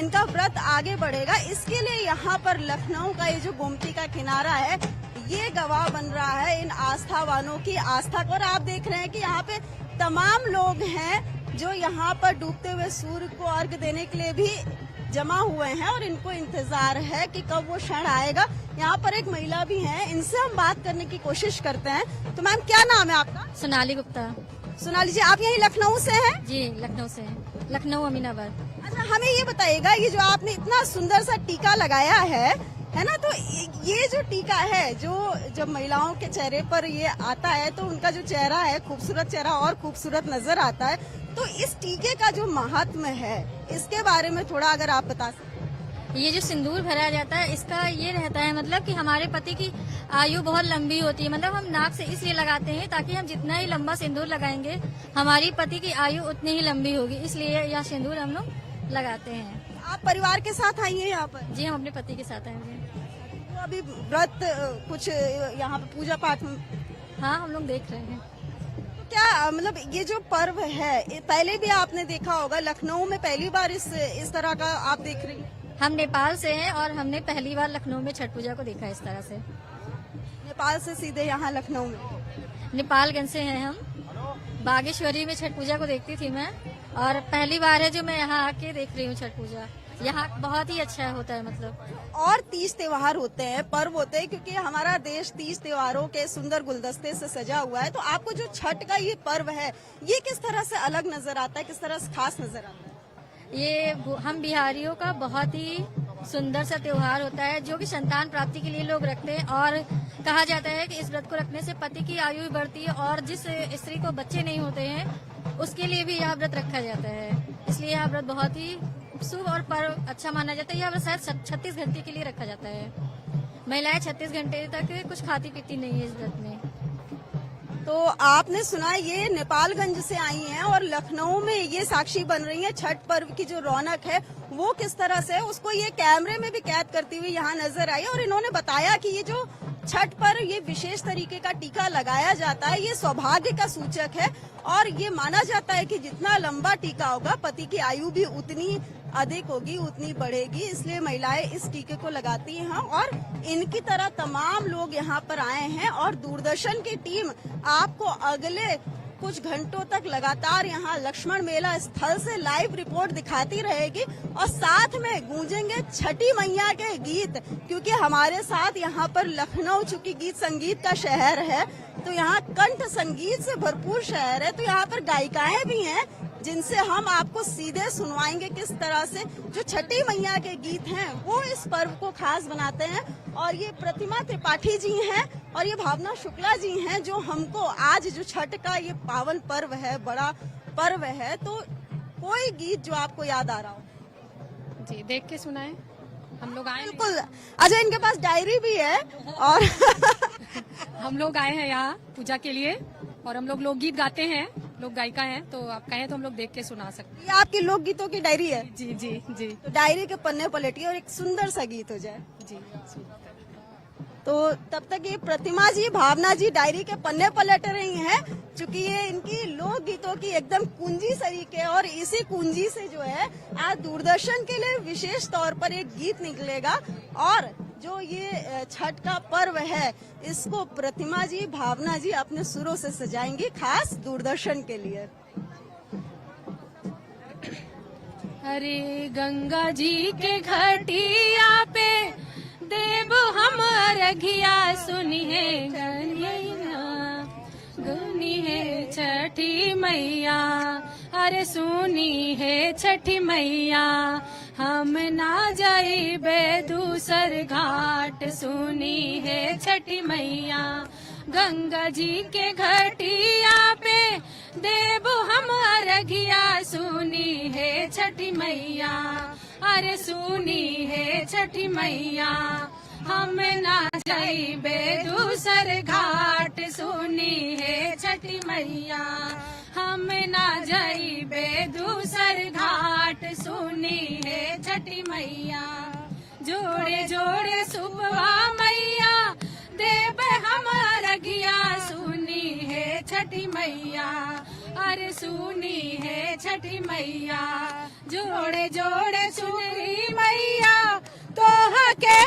इनका व्रत आगे बढ़ेगा। इसके लिए यहाँ पर लखनऊ का ये जो गोमती का किनारा है ये गवाह बन रहा है इन आस्थावानों की आस्था को। और आप देख रहे हैं कि यहाँ पे तमाम लोग हैं जो यहाँ पर डूबते हुए सूर्य को अर्घ देने के लिए भी जमा हुए हैं और इनको इंतजार है कि कब वो क्षण आएगा। यहाँ पर एक महिला भी है, इनसे हम बात करने की कोशिश करते हैं। तो मैम क्या नाम है आपका? सोनाली गुप्ता। सोनाली जी, आप यही लखनऊ से हैं? जी, लखनऊ से हैं। लखनऊ अमीनाबाद। अच्छा, हमें ये बताइएगा, ये जो आपने इतना सुंदर सा टीका लगाया है ना, तो ये जो टीका है जो जब महिलाओं के चेहरे पर ये आता है तो उनका जो चेहरा है, खूबसूरत चेहरा और खूबसूरत नजर आता है। तो इस टीके का जो महात्म्य है इसके बारे में थोड़ा अगर आप बता सकें। ये जो सिंदूर भरा जाता है इसका ये रहता है मतलब कि हमारे पति की आयु बहुत लंबी होती है। मतलब हम नाक से इसलिए लगाते हैं ताकि हम जितना ही लंबा सिंदूर लगाएंगे हमारी पति की आयु उतनी ही लंबी होगी, इसलिए यह सिंदूर हम लोग लगाते हैं। आप परिवार के साथ आई हैं यहाँ पर? जी, हम अपने पति के साथ आएंगे। तो अभी व्रत कुछ यहाँ पे पूजा पाठ में? हाँ, हम लोग देख रहे हैं। तो क्या मतलब ये जो पर्व है पहले भी आपने देखा होगा, लखनऊ में पहली बार इस तरह का आप देख रही हैं? हम नेपाल से हैं और हमने पहली बार लखनऊ में छठ पूजा को देखा इस तरह से। नेपाल से सीधे यहाँ लखनऊ में? नेपालगंज से हैं हम। बागेश्वरी में छठ पूजा को देखती थी मैं, और पहली बार है जो मैं यहाँ आके देख रही हूँ छठ पूजा। यहाँ बहुत ही अच्छा होता है मतलब। और 30 त्योहार होते हैं, पर्व होते हैं, क्योंकि हमारा देश 30 त्योहारों के सुंदर गुलदस्ते से सजा हुआ है। तो आपको जो छठ का ये पर्व है ये किस तरह से अलग नजर आता है, किस तरह से खास नजर आता है? ये हम बिहारियों का बहुत ही सुंदर सा त्योहार होता है जो कि संतान प्राप्ति के लिए लोग रखते हैं। और कहा जाता है कि इस व्रत को रखने से पति की आयु बढ़ती है और जिस स्त्री को बच्चे नहीं होते हैं उसके लिए भी यह व्रत रखा जाता है। इसलिए यह व्रत बहुत ही शुभ और पर्व अच्छा माना जाता है। यह व्रत शायद 36 घंटे के लिए रखा जाता है। महिलाएं 36 घंटे तक कुछ खाती पीती नहीं है इस व्रत में। तो आपने सुना ये नेपालगंज से आई हैं और लखनऊ में ये साक्षी बन रही हैं छठ पर्व की जो रौनक है वो किस तरह से उसको ये कैमरे में भी कैद करती हुई यहाँ नजर आई। और इन्होंने बताया कि ये जो छठ पर ये विशेष तरीके का टीका लगाया जाता है ये सौभाग्य का सूचक है और ये माना जाता है कि जितना लंबा टीका होगा पति की आयु भी उतनी अधिक होगी, उतनी बढ़ेगी। इसलिए महिलाएं इस टीके को लगाती हैं और इनकी तरह तमाम लोग यहाँ पर आए हैं। और दूरदर्शन की टीम आपको अगले कुछ घंटों तक लगातार यहाँ लक्ष्मण मेला स्थल से लाइव रिपोर्ट दिखाती रहेगी और साथ में गूंजेंगे छठी मैया के गीत, क्योंकि हमारे साथ यहाँ पर लखनऊ चूंकि गीत संगीत का शहर है तो यहाँ कंठ संगीत से भरपूर शहर है। तो यहाँ पर गायिकाएं भी हैं जिनसे हम आपको सीधे सुनवाएंगे किस तरह से जो छठी मैया के गीत हैं वो इस पर्व को खास बनाते हैं। और ये प्रतिमा त्रिपाठी जी हैं और ये भावना शुक्ला जी हैं जो हमको आज जो छठ का ये पावन पर्व है, बड़ा पर्व है, तो कोई गीत जो आपको याद आ रहा हो? जी, देख के सुनाए। हम लोग आए। बिल्कुल। अच्छा, इनके पास डायरी भी है और हम लोग आए हैं यहाँ पूजा के लिए और हम लोग लोकगीत गाते हैं, लोग गायिका हैं, तो आप कहें तो हम लोग देख के सुना सकते हैं। ये आपकी लोकगीतों की डायरी है? जी जी जी। तो डायरी के पन्ने पलटिए और एक सुंदर सा गीत हो जाए। जी जी। तो तब तक ये प्रतिमा जी, भावना जी डायरी के पन्ने पलट रही हैं, चूंकि ये इनकी लोकगीतों की एकदम कुंजी सरीके और इसी कुंजी से जो है आज दूरदर्शन के लिए विशेष तौर पर एक गीत निकलेगा। और जो ये छठ का पर्व है इसको प्रतिमा जी, भावना जी अपने सुरों से सजाएंगी खास दूरदर्शन के लिए। अरे गंगा जी के घाटिया पे देव हम अरघिया सुनिए गुनी है छठी मैया, अरे सुनी है छठी मैया, हम ना जाइबे दूसर घाट सुनी है छठी मैया। गंगा जी के घाटिया पे देव हम अरघिया सुनी है छठी मैया, अरे सुनी है छठी मैया, हम ना जाइबे दूसर घाट सुनी है छठी मैया, हम ना जाइबे दूसर घाट सुनी है छठी मैया। जोड़े जोड़े सुबवा मैया देव हम अरघिया सुनी है छठी मैया, अरे सुनी है छठी मैया। जोड़े जोड़े चुनरी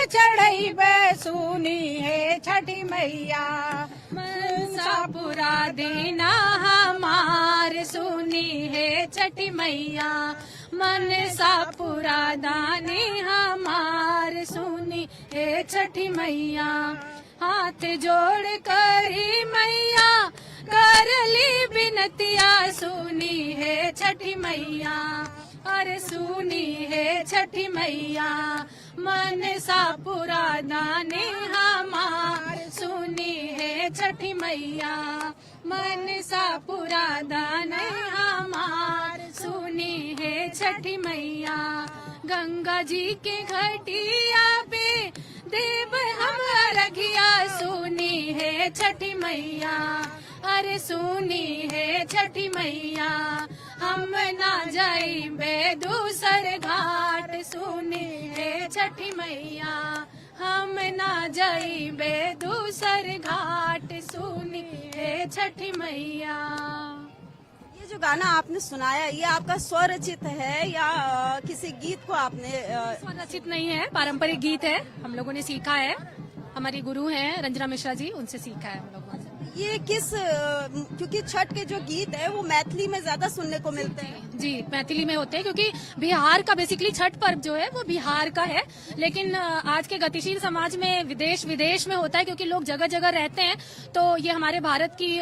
चढ़ई बे सुनी है छठी मैया। मनसा पूरा दीना हमार सुनी है छठी मैया। मनसा पूरा दानी हमार सुनी है छठी मैया। हाथ जोड़ करी मैया कर ली बिनतिया सुनी है छठी मैया। अरे सुनी है छठी मैया। मनसा पूरा दानी हमार सुनी है छठी मैया। मनसा पूरा दानी हमार सुनी है छठी मैया। गंगा जी के घटिया पे देव हम रखिया सुनी है छठी मैया। अरे सुनी है छठी मैया। हम ना जाइबे दूसर घाट सुनी है छठी मैया। हम ना जाइबे दूसर घाट सुनी है छठी मैया। ये जो गाना आपने सुनाया ये आपका स्वरचित है या किसी गीत को आपने स्वरचित नहीं है, पारंपरिक गीत है, हम लोगों ने सीखा है। हमारी गुरु हैं रंजना मिश्रा जी, उनसे सीखा है हम लोगों ने। ये किस क्योंकि छठ के जो गीत है वो मैथिली में ज्यादा सुनने को मिलते हैं। जी, मैथिली में होते हैं क्योंकि बिहार का बेसिकली छठ पर्व जो है वो बिहार का है, लेकिन आज के गतिशील समाज में विदेश विदेश में होता है क्योंकि लोग जगह जगह रहते हैं। तो ये हमारे भारत की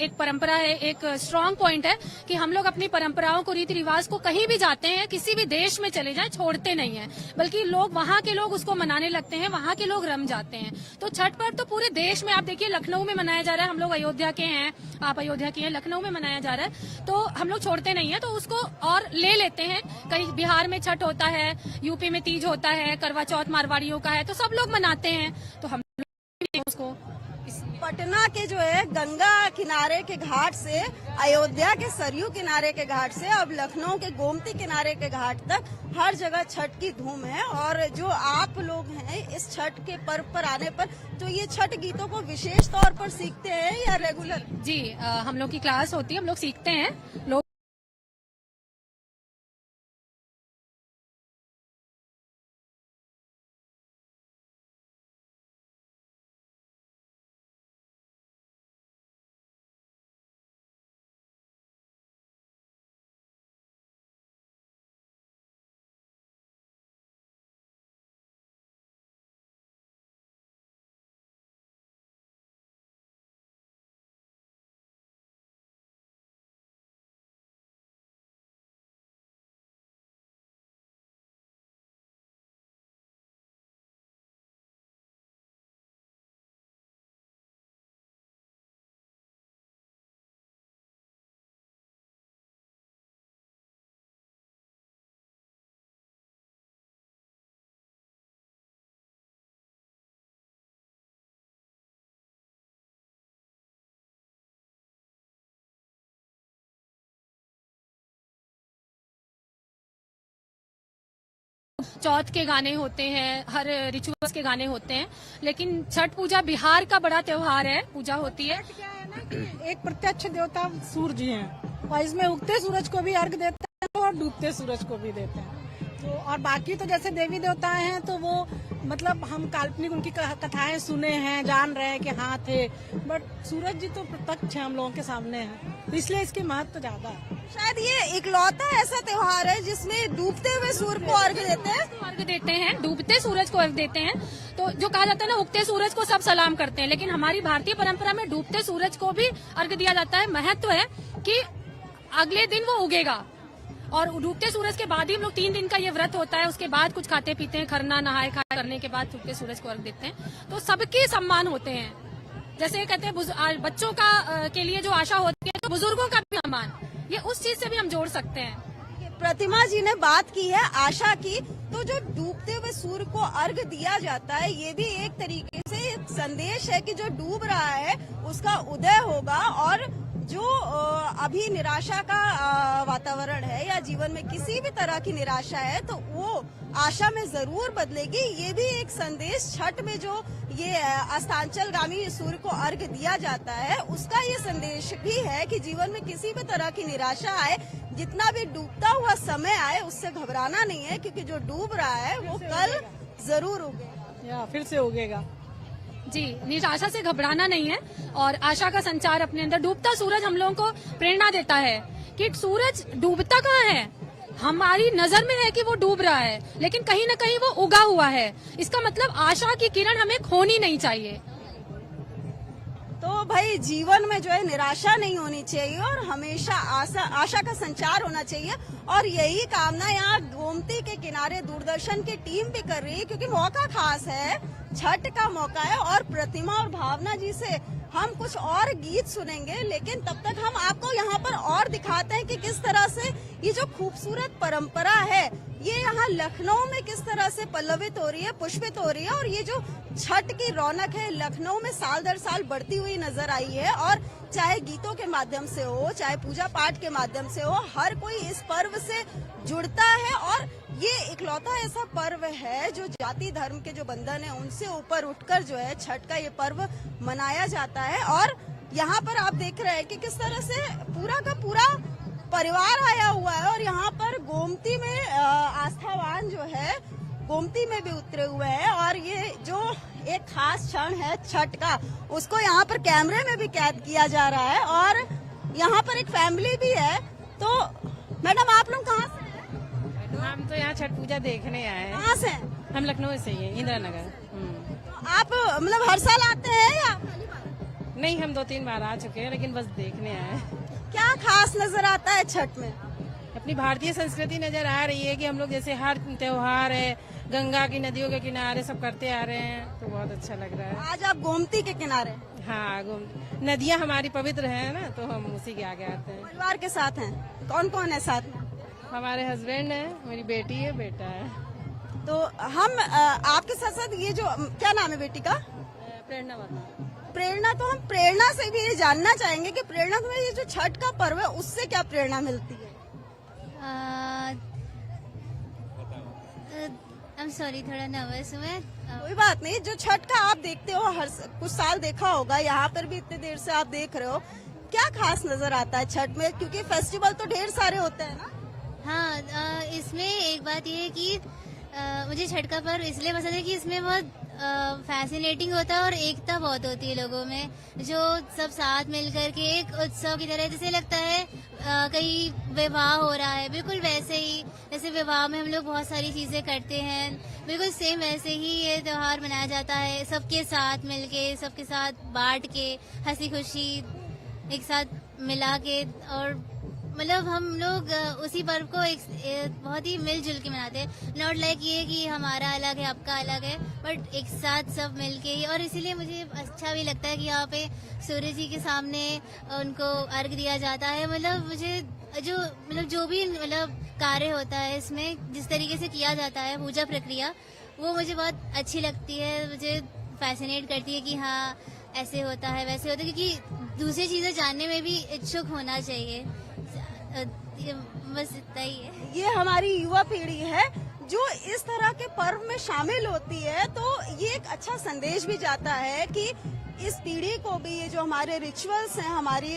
एक परंपरा है, एक स्ट्रांग पॉइंट है कि हम लोग अपनी परंपराओं को, रीति रिवाज को कहीं भी जाते हैं, किसी भी देश में चले जाएं, छोड़ते नहीं है, बल्कि लोग वहाँ के लोग उसको मनाने लगते हैं, वहाँ के लोग रम जाते हैं। तो छठ पर्व तो पूरे देश में, आप देखिए लखनऊ में मनाया जा रहा है, हम लोग अयोध्या के हैं, आप अयोध्या के हैं, लखनऊ में मनाया जा रहा है, तो हम लोग छोड़ते नहीं है, तो उसको और ले लेते हैं। कहीं बिहार में छठ होता है, यूपी में तीज होता है, करवा चौथ मारवाड़ियों का है, तो सब लोग मनाते हैं, तो हम लोग उसको। पटना के जो है गंगा किनारे के घाट से, अयोध्या के सरयू किनारे के घाट से, अब लखनऊ के गोमती किनारे के घाट तक हर जगह छठ की धूम है। और जो आप लोग हैं इस छठ के पर्व पर आने पर तो ये छठ गीतों को विशेष तौर पर सीखते हैं या रेगुलर? जी, हम लोग की क्लास होती है, हम लोग सीखते हैं। लोग चौथ के गाने होते हैं, हर रिचुअल्स के गाने होते हैं, लेकिन छठ पूजा बिहार का बड़ा त्योहार है, पूजा होती है। क्या है ना कि एक प्रत्यक्ष देवता सूरज जी हैं और इसमें उगते सूरज को भी अर्घ देते हैं और डूबते सूरज को भी देते हैं। तो और बाकी तो जैसे देवी देवता हैं तो वो मतलब हम काल्पनिक उनकी कथाएं सुने हैं, जान रहे हैं कि हाँ थे, बट सूरज जी तो प्रत्यक्ष है, हम लोगों के सामने है, तो इसलिए इसकी महत्व ज्यादा है। शायद ये इकलौता ऐसा त्योहार है जिसमें डूबते हुए सूर्य को अर्घ देते हैं। अर्घ देते हैं, डूबते सूरज को अर्घ देते हैं। तो जो कहा जाता है ना, उगते सूरज को सब सलाम करते हैं, लेकिन हमारी भारतीय परंपरा में डूबते सूरज को भी अर्घ दिया जाता है। महत्व है कि अगले दिन वो उगेगा और डूबते सूरज के बाद ही हम लोग 3 दिन का ये व्रत होता है, उसके बाद कुछ खाते पीते हैं, खरना नहाए खाए करने के बाद डूबते सूरज को अर्घ देते हैं। तो सबके सम्मान होते हैं, जैसे कहते हैं बच्चों का के लिए जो आशा होती है, तो बुजुर्गों का भी सम्मान, ये उस चीज से भी हम जोड़ सकते हैं। प्रतिमा जी ने बात की है आशा की, तो जो डूबते हुए सूर्य को अर्घ दिया जाता है ये भी एक तरीके से एक संदेश है कि जो डूब रहा है उसका उदय होगा, और जो अभी निराशा का वातावरण है या जीवन में किसी भी तरह की निराशा है तो वो आशा में जरूर बदलेगी। ये भी एक संदेश छठ में जो ये अस्तांचलगामी सूर्य को अर्घ दिया जाता है उसका ये संदेश भी है कि जीवन में किसी भी तरह की निराशा आए जितना भी डूबता हुआ समय आए उससे घबराना नहीं है, क्योंकि जो डूब रहा है वो कल जरूर उगेगा। या फिर से उगेगा। जी, निराशा से घबराना नहीं है और आशा का संचार अपने अंदर। डूबता सूरज हम लोगों को प्रेरणा देता है कि सूरज डूबता कहाँ है, हमारी नजर में है कि वो डूब रहा है, लेकिन कहीं न कहीं वो उगा हुआ है। इसका मतलब आशा की किरण हमें खोनी नहीं चाहिए। तो भाई जीवन में जो है निराशा नहीं होनी चाहिए और हमेशा आशा का संचार होना चाहिए। और यही कामना यहाँ गोमती के किनारे दूरदर्शन की टीम भी कर रही है, क्योंकि मौका खास है, छठ का मौका है। और प्रतिमा और भावना जी से हम कुछ और गीत सुनेंगे, लेकिन तब तक हम आपको यहाँ पर और दिखाते हैं कि किस तरह से ये जो खूबसूरत परंपरा है ये यहाँ लखनऊ में किस तरह से पल्लवित हो रही है, पुष्पित हो रही है। और ये जो छठ की रौनक है लखनऊ में साल दर साल बढ़ती हुई नजर आई है। और चाहे गीतों के माध्यम से हो, चाहे पूजा पाठ के माध्यम से हो, हर कोई इस पर्व से जुड़ता है। और ये इकलौता ऐसा पर्व है जो जाति धर्म के जो बंधन है उनसे ऊपर उठकर जो है छठ का ये पर्व मनाया जाता है। और यहाँ पर आप देख रहे हैं कि किस तरह से पूरा का पूरा परिवार आया हुआ है। और यहाँ पर गोमती में आस्थावान जो है गोमती में भी उतरे हुए हैं। और ये जो एक खास क्षण है छठ का, उसको यहाँ पर कैमरे में भी कैद किया जा रहा है। और यहाँ पर एक फैमिली भी है। तो मैडम आप लोग कहाँ से हैं? हम तो यहाँ छठ पूजा देखने आए हैं। कहाँ से हैं? हम लखनऊ से ही हैं, इंदिरा नगर। तो आप मतलब हर साल आते हैं या नहीं, हम 2-3 बार आ चुके हैं, लेकिन बस देखने आए हैं। क्या खास नजर आता है छठ में? अपनी भारतीय संस्कृति नजर आ रही है कि हम लोग जैसे हर त्योहार है गंगा की नदियों के किनारे सब करते आ रहे हैं, तो बहुत अच्छा लग रहा है। आज आप गोमती के किनारे हाँ, नदियाँ हमारी पवित्र है ना, तो हम उसी के आगे आते हैं। परिवार के साथ हैं? कौन कौन है साथ में? हमारे हस्बैंड है, मेरी बेटी है, बेटा है। तो हम आपके साथ साथ ये जो क्या नाम है बेटी का? प्रेरणा वर्मा। प्रेरणा। तो हम प्रेरणा से भी ये जानना चाहेंगे कि प्रेरणा को ये जो छठ का पर्व है उससे क्या प्रेरणा मिलती है? आई एम सॉरी, थोड़ा नर्वस हूँ मैं। कोई बात नहीं। जो छठ का आप देखते हो, हर कुछ साल देखा होगा, यहाँ पर भी इतने देर से आप देख रहे हो, क्या खास नजर आता है छठ में? क्योंकि फेस्टिवल तो ढेर सारे होते हैं ना। हाँ, इसमें एक बात ये है कि मुझे छठ का पर्व इसलिए पसंद है कि इसमें बहुत फैसिनेटिंग होता है और एकता बहुत होती है लोगों में, जो सब साथ मिलकर के एक उत्सव की तरह, जैसे लगता है कहीं विवाह हो रहा है, बिल्कुल वैसे ही जैसे विवाह में हम लोग बहुत सारी चीजें करते हैं, बिल्कुल सेम वैसे ही ये त्योहार मनाया जाता है। सबके साथ मिलके, सबके साथ बांट के, हंसी खुशी एक साथ मिला के, और मतलब हम लोग उसी पर्व को एक बहुत ही मिलजुल के मनाते हैं। नॉट लाइक ये कि हमारा अलग है आपका अलग है, बट एक साथ सब मिलके ही। और इसीलिए मुझे अच्छा भी लगता है कि यहाँ पे सूर्य जी के सामने उनको अर्घ दिया जाता है। मतलब मुझे जो भी कार्य होता है इसमें, जिस तरीके से किया जाता है पूजा प्रक्रिया, वो मुझे बहुत अच्छी लगती है, मुझे फैसिनेट करती है कि हाँ ऐसे होता है वैसे होता है, क्योंकि दूसरी चीजें जानने में भी इच्छुक होना चाहिए। बस इतना ही है। ये हमारी युवा पीढ़ी है जो इस तरह के पर्व में शामिल होती है, तो ये एक अच्छा संदेश भी जाता है कि इस पीढ़ी को भी ये जो हमारे रिचुअल्स हैं, हमारी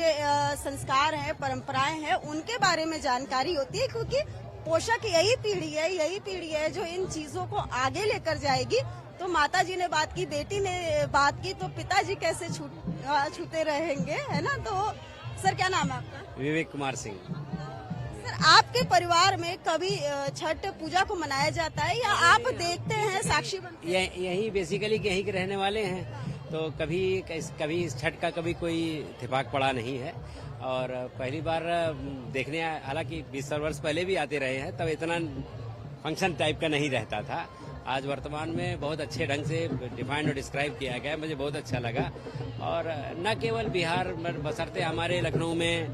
संस्कार हैं, परंपराएं हैं, उनके बारे में जानकारी होती है। क्योंकि पोषक यही पीढ़ी है जो इन चीजों को आगे लेकर जाएगी। तो माता जी ने बात की, बेटी ने बात की, तो पिताजी कैसे छूते रहेंगे, है ना। तो सर क्या नाम है आपका? विवेक कुमार सिंह। सर आपके परिवार में कभी छठ पूजा को मनाया जाता है या आप देखते हैं, साक्षी बनते हैं? यही बेसिकली यहीं के रहने वाले हैं, तो कभी इस छठ का कभी कोई इत्तेफाक पड़ा नहीं है। और पहली बार देखने, हालांकि 20 वर्ष पहले भी आते रहे हैं, तब इतना फंक्शन टाइप का नहीं रहता था। आज वर्तमान में बहुत अच्छे ढंग से डिफाइंड और डिस्क्राइब किया गया, मुझे बहुत अच्छा लगा। और न केवल बिहार बसरते हमारे लखनऊ में,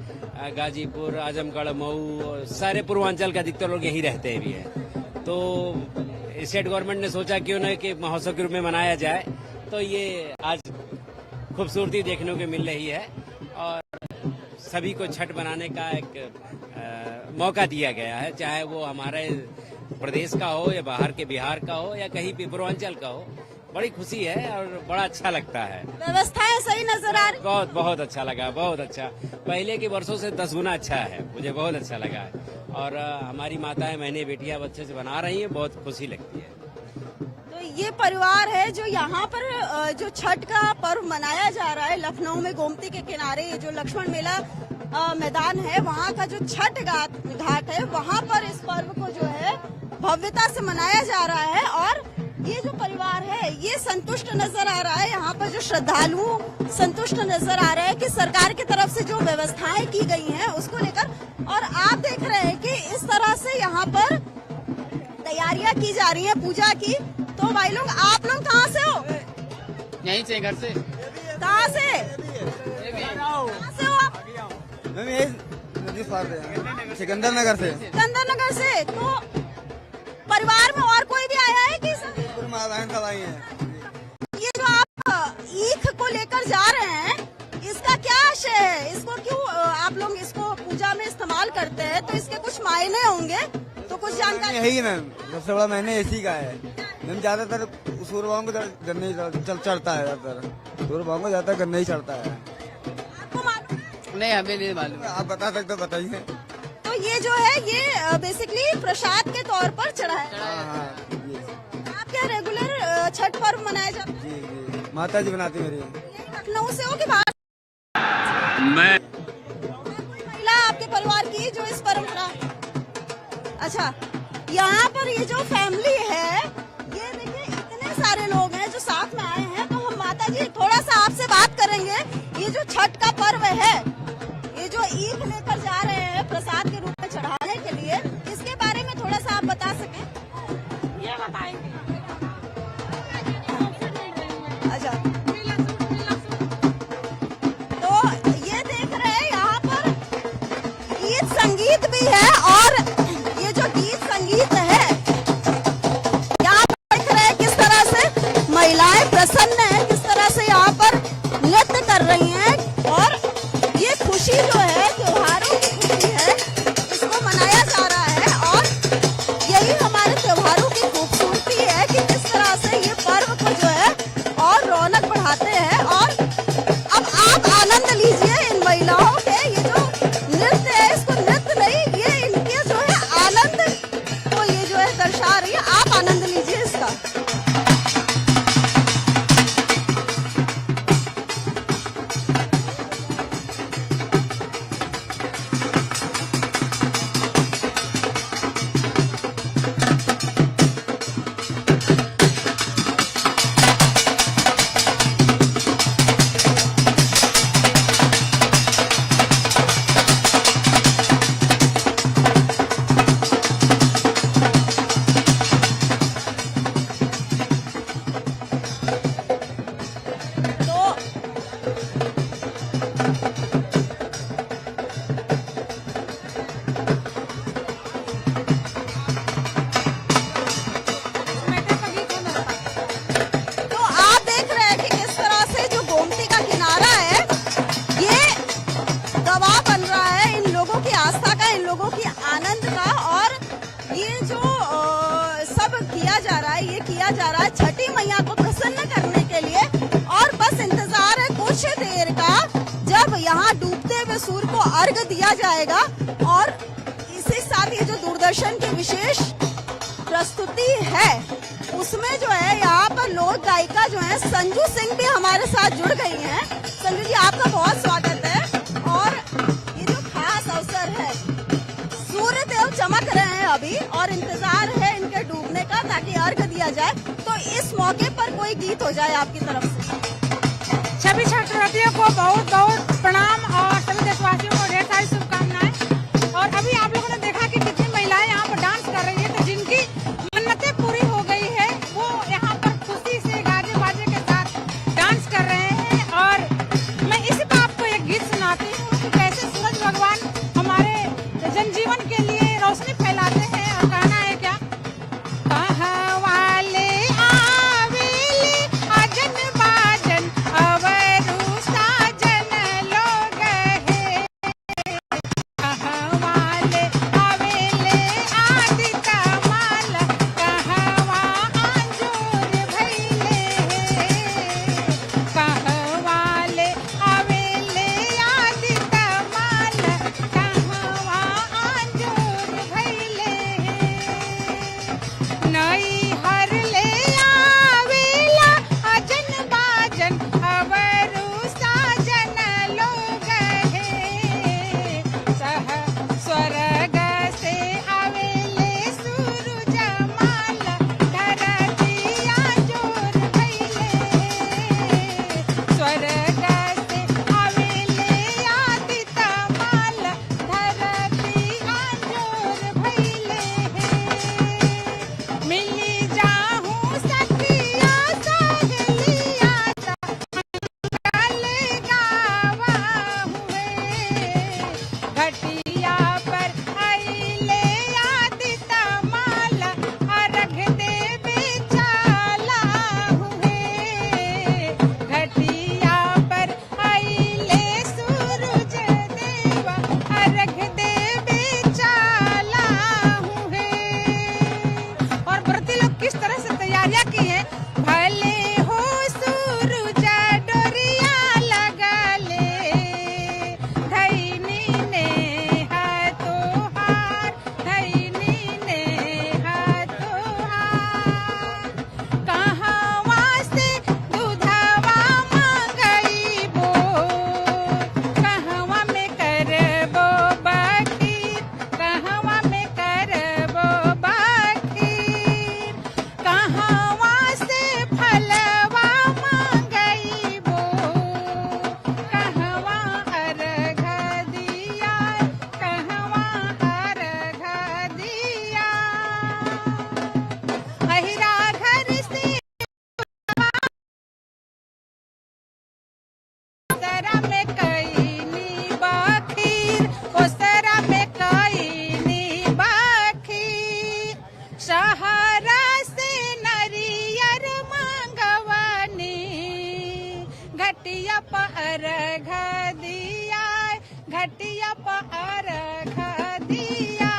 गाजीपुर, आजमगढ़, मऊ, सारे पूर्वांचल का अधिकतर लोग यहीं रहते भी हैं। तो स्टेट गवर्नमेंट ने सोचा क्यों न कि महोत्सव के रूप में मनाया जाए, तो ये आज खूबसूरती देखने को मिल रही है और सभी को छठ बनाने का एक मौका दिया गया है, चाहे वो हमारे प्रदेश का हो या बाहर के बिहार का हो या कहीं भी पूर्वांचल का हो। बड़ी खुशी है और बड़ा अच्छा लगता है। व्यवस्थाएं सही नजर आ रही? बहुत बहुत अच्छा लगा, बहुत अच्छा। पहले के वर्षों से 10 गुना अच्छा है, मुझे बहुत अच्छा लगा है। और हमारी माताएं बहनें बेटियां बच्चे से बना रही हैं, बहुत खुशी लगती है। तो ये परिवार है जो यहाँ पर जो छठ का पर्व मनाया जा रहा है लखनऊ में गोमती के किनारे, ये जो लक्ष्मण मेला मैदान है, वहाँ का जो छठ घाट है, वहाँ पर इस पर्व को जो है भव्यता से मनाया जा रहा है। और ये जो परिवार है ये संतुष्ट नजर आ रहा है, यहाँ पर जो श्रद्धालु संतुष्ट नजर आ रहे हैं कि सरकार की तरफ से जो व्यवस्थाएं की गई हैं उसको लेकर। और आप देख रहे हैं कि इस तरह से यहाँ पर तैयारियां की जा रही हैं पूजा की। तो भाई लोग, आप लोग कहाँ से हो? यहीं से, घर से। कहाँ से? कहाँ से हो आप? नदी पार से, सिकंदर नगर से। सिकंदर नगर से। तो परिवार में और कोई भी आया है कि सब आई है? ये जो आप ईख को लेकर जा रहे हैं, इसका क्या आशय है? इसको क्यों आप लोग इसको पूजा में इस्तेमाल करते हैं? तो इसके कुछ मायने होंगे, तो कुछ जानकारी। यही है मैम, सबसे बड़ा मैंने इसी का है। मैम ज्यादातर सूर्यभाव को गन्ने चढ़ता है, ज्यादातर सूर्यभाव को ज्यादा गन्ने ही चढ़ता है। आपको मालूम? नहीं, हमें नहीं मालूम। आप बता सकते हो, बताइए। तो ये जो है ये बेसिकली प्रसाद के तौर पर चढ़ा है। आप क्या रेगुलर छठ पर्व मनाया जाता है? जी, माता जी बनाती मेरी। लखनऊ से हो कि बाहर? मैं कोई महिला आपके परिवार की जो इस पर्व मना? अच्छा, यहाँ पर ये जो फैमिली है, ये देखिए इतने सारे लोग हैं जो साथ में आए हैं। तो हम माता जी थोड़ा सा आपसे बात करेंगे। ये जो छठ का पर्व है, ये जो ईख लेकर जा रहे हैं प्रसाद के रूप में चढ़ाने के लिए, इसके बारे में थोड़ा सा आप बता सकें? ये बताएंगे। अच्छा, तो ये देख रहे हैं यहाँ पर गीत संगीत भी है। और ये जो गीत संगीत है, यहाँ पर देख रहे हैं किस तरह से महिलाएं प्रसन्न हैं, किस तरह से यहाँ पर नृत्य कर रही हैं। और ये खुशी जो है, त्योहारों की खुशी है, इसको मनाया जा रहा है। और यही हमारे त्योहारों की खूबसूरती है कि किस तरह से ये पर्व को जो है और रौनक बढ़ाते हैं। और अब आप आनंद लीजिए इन महिलाओं के। ये जो नृत्य है, इसको नृत्य नहीं, ये इनके जो है आनंद को ये जो है दर्शा रही है। आप आनंद लीजिए इसका। किया जा रहा है छठी मैया को प्रसन्न करने के लिए। और बस इंतजार है कुछ देर का, जब यहाँ डूबते हुए सूर्य को अर्घ दिया जाएगा। और इसी साथ ये जो दूरदर्शन की विशेष प्रस्तुति है, उसमें जो है यहाँ पर लोक गायिका जो है संजू सिंह भी हमारे साथ जुड़ गई हैं। संजू जी, आपका बहुत स्वागत है। और ये जो खास अवसर है, सूर्य देव चमक रहे हैं अभी और इंतजार है इनके डूबने का ताकि अर्घ दिया जाए। तो इस मौके पर कोई गीत हो जाए आपकी तरफ से। सभी छात्रवृत्तियों को बहुत बहुत प्रणाम और सभी देशवासियों को ढेर सारी शुभकामनाएं। और अभी आप लोगों ने देखा कि कितनी महिलाएं यहाँ पर डांस कर रही है, तो जिनकी मन्नतें पूरी हो गई है वो यहाँ पर खुशी से गाजे बाजे के साथ डांस कर रहे हैं। और मैं इसी पर आपको एक गीत सुनाती हूँ कि कैसे सूरज भगवान हमारे जनजीवन के लिए रोशनी फैलाते हैं। और कहना है क्या, वाले आवेले आजन बाजन अवरु साजन लोग पर अर्घ दिया, घटिया पर अर्घ दिया,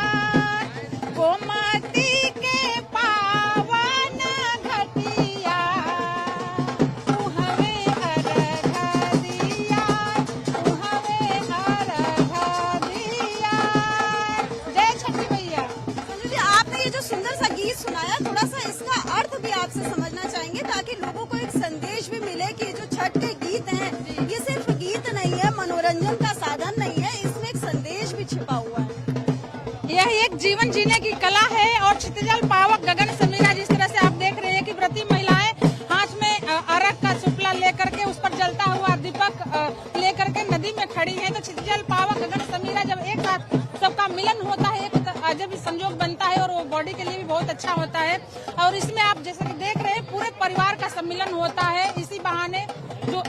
गोमती के पावन घटिया, उहवे अर्घ दिया, उहवे अर्घ दिया। जय छठी मैया। संजू जी, आपने ये जो सुंदर सा गीत सुनाया, थोड़ा सा इसका अर्थ भी आपसे समझना चाहेंगे ताकि लोगों को एक संदेश भी मिले कि ये जो छठ के गीत हैं, ये सिर्फ गीत नहीं है, मनोरंजन का साधन नहीं है, इसमें एक संदेश भी छिपा हुआ है। यह एक जीवन जीने की कला है और क्षितिजल पावक गगन समीरा, जिस तरह से आप देख रहे हैं कि व्रती महिलाएं हाथ में अर्घ का सुपला लेकर के उस पर जलता हुआ दीपक लेकर के नदी में खड़ी है। तो क्षितिजल पावक गगन समीरा जब एक साथ सबका मिलन होता है, एक अजब संजोग बनता है और वो बॉडी के लिए भी बहुत अच्छा होता है। और इसमें आप जैसे कि देख रहे हैं पूरे परिवार का सम्मिलन होता है। इसी बहाने जो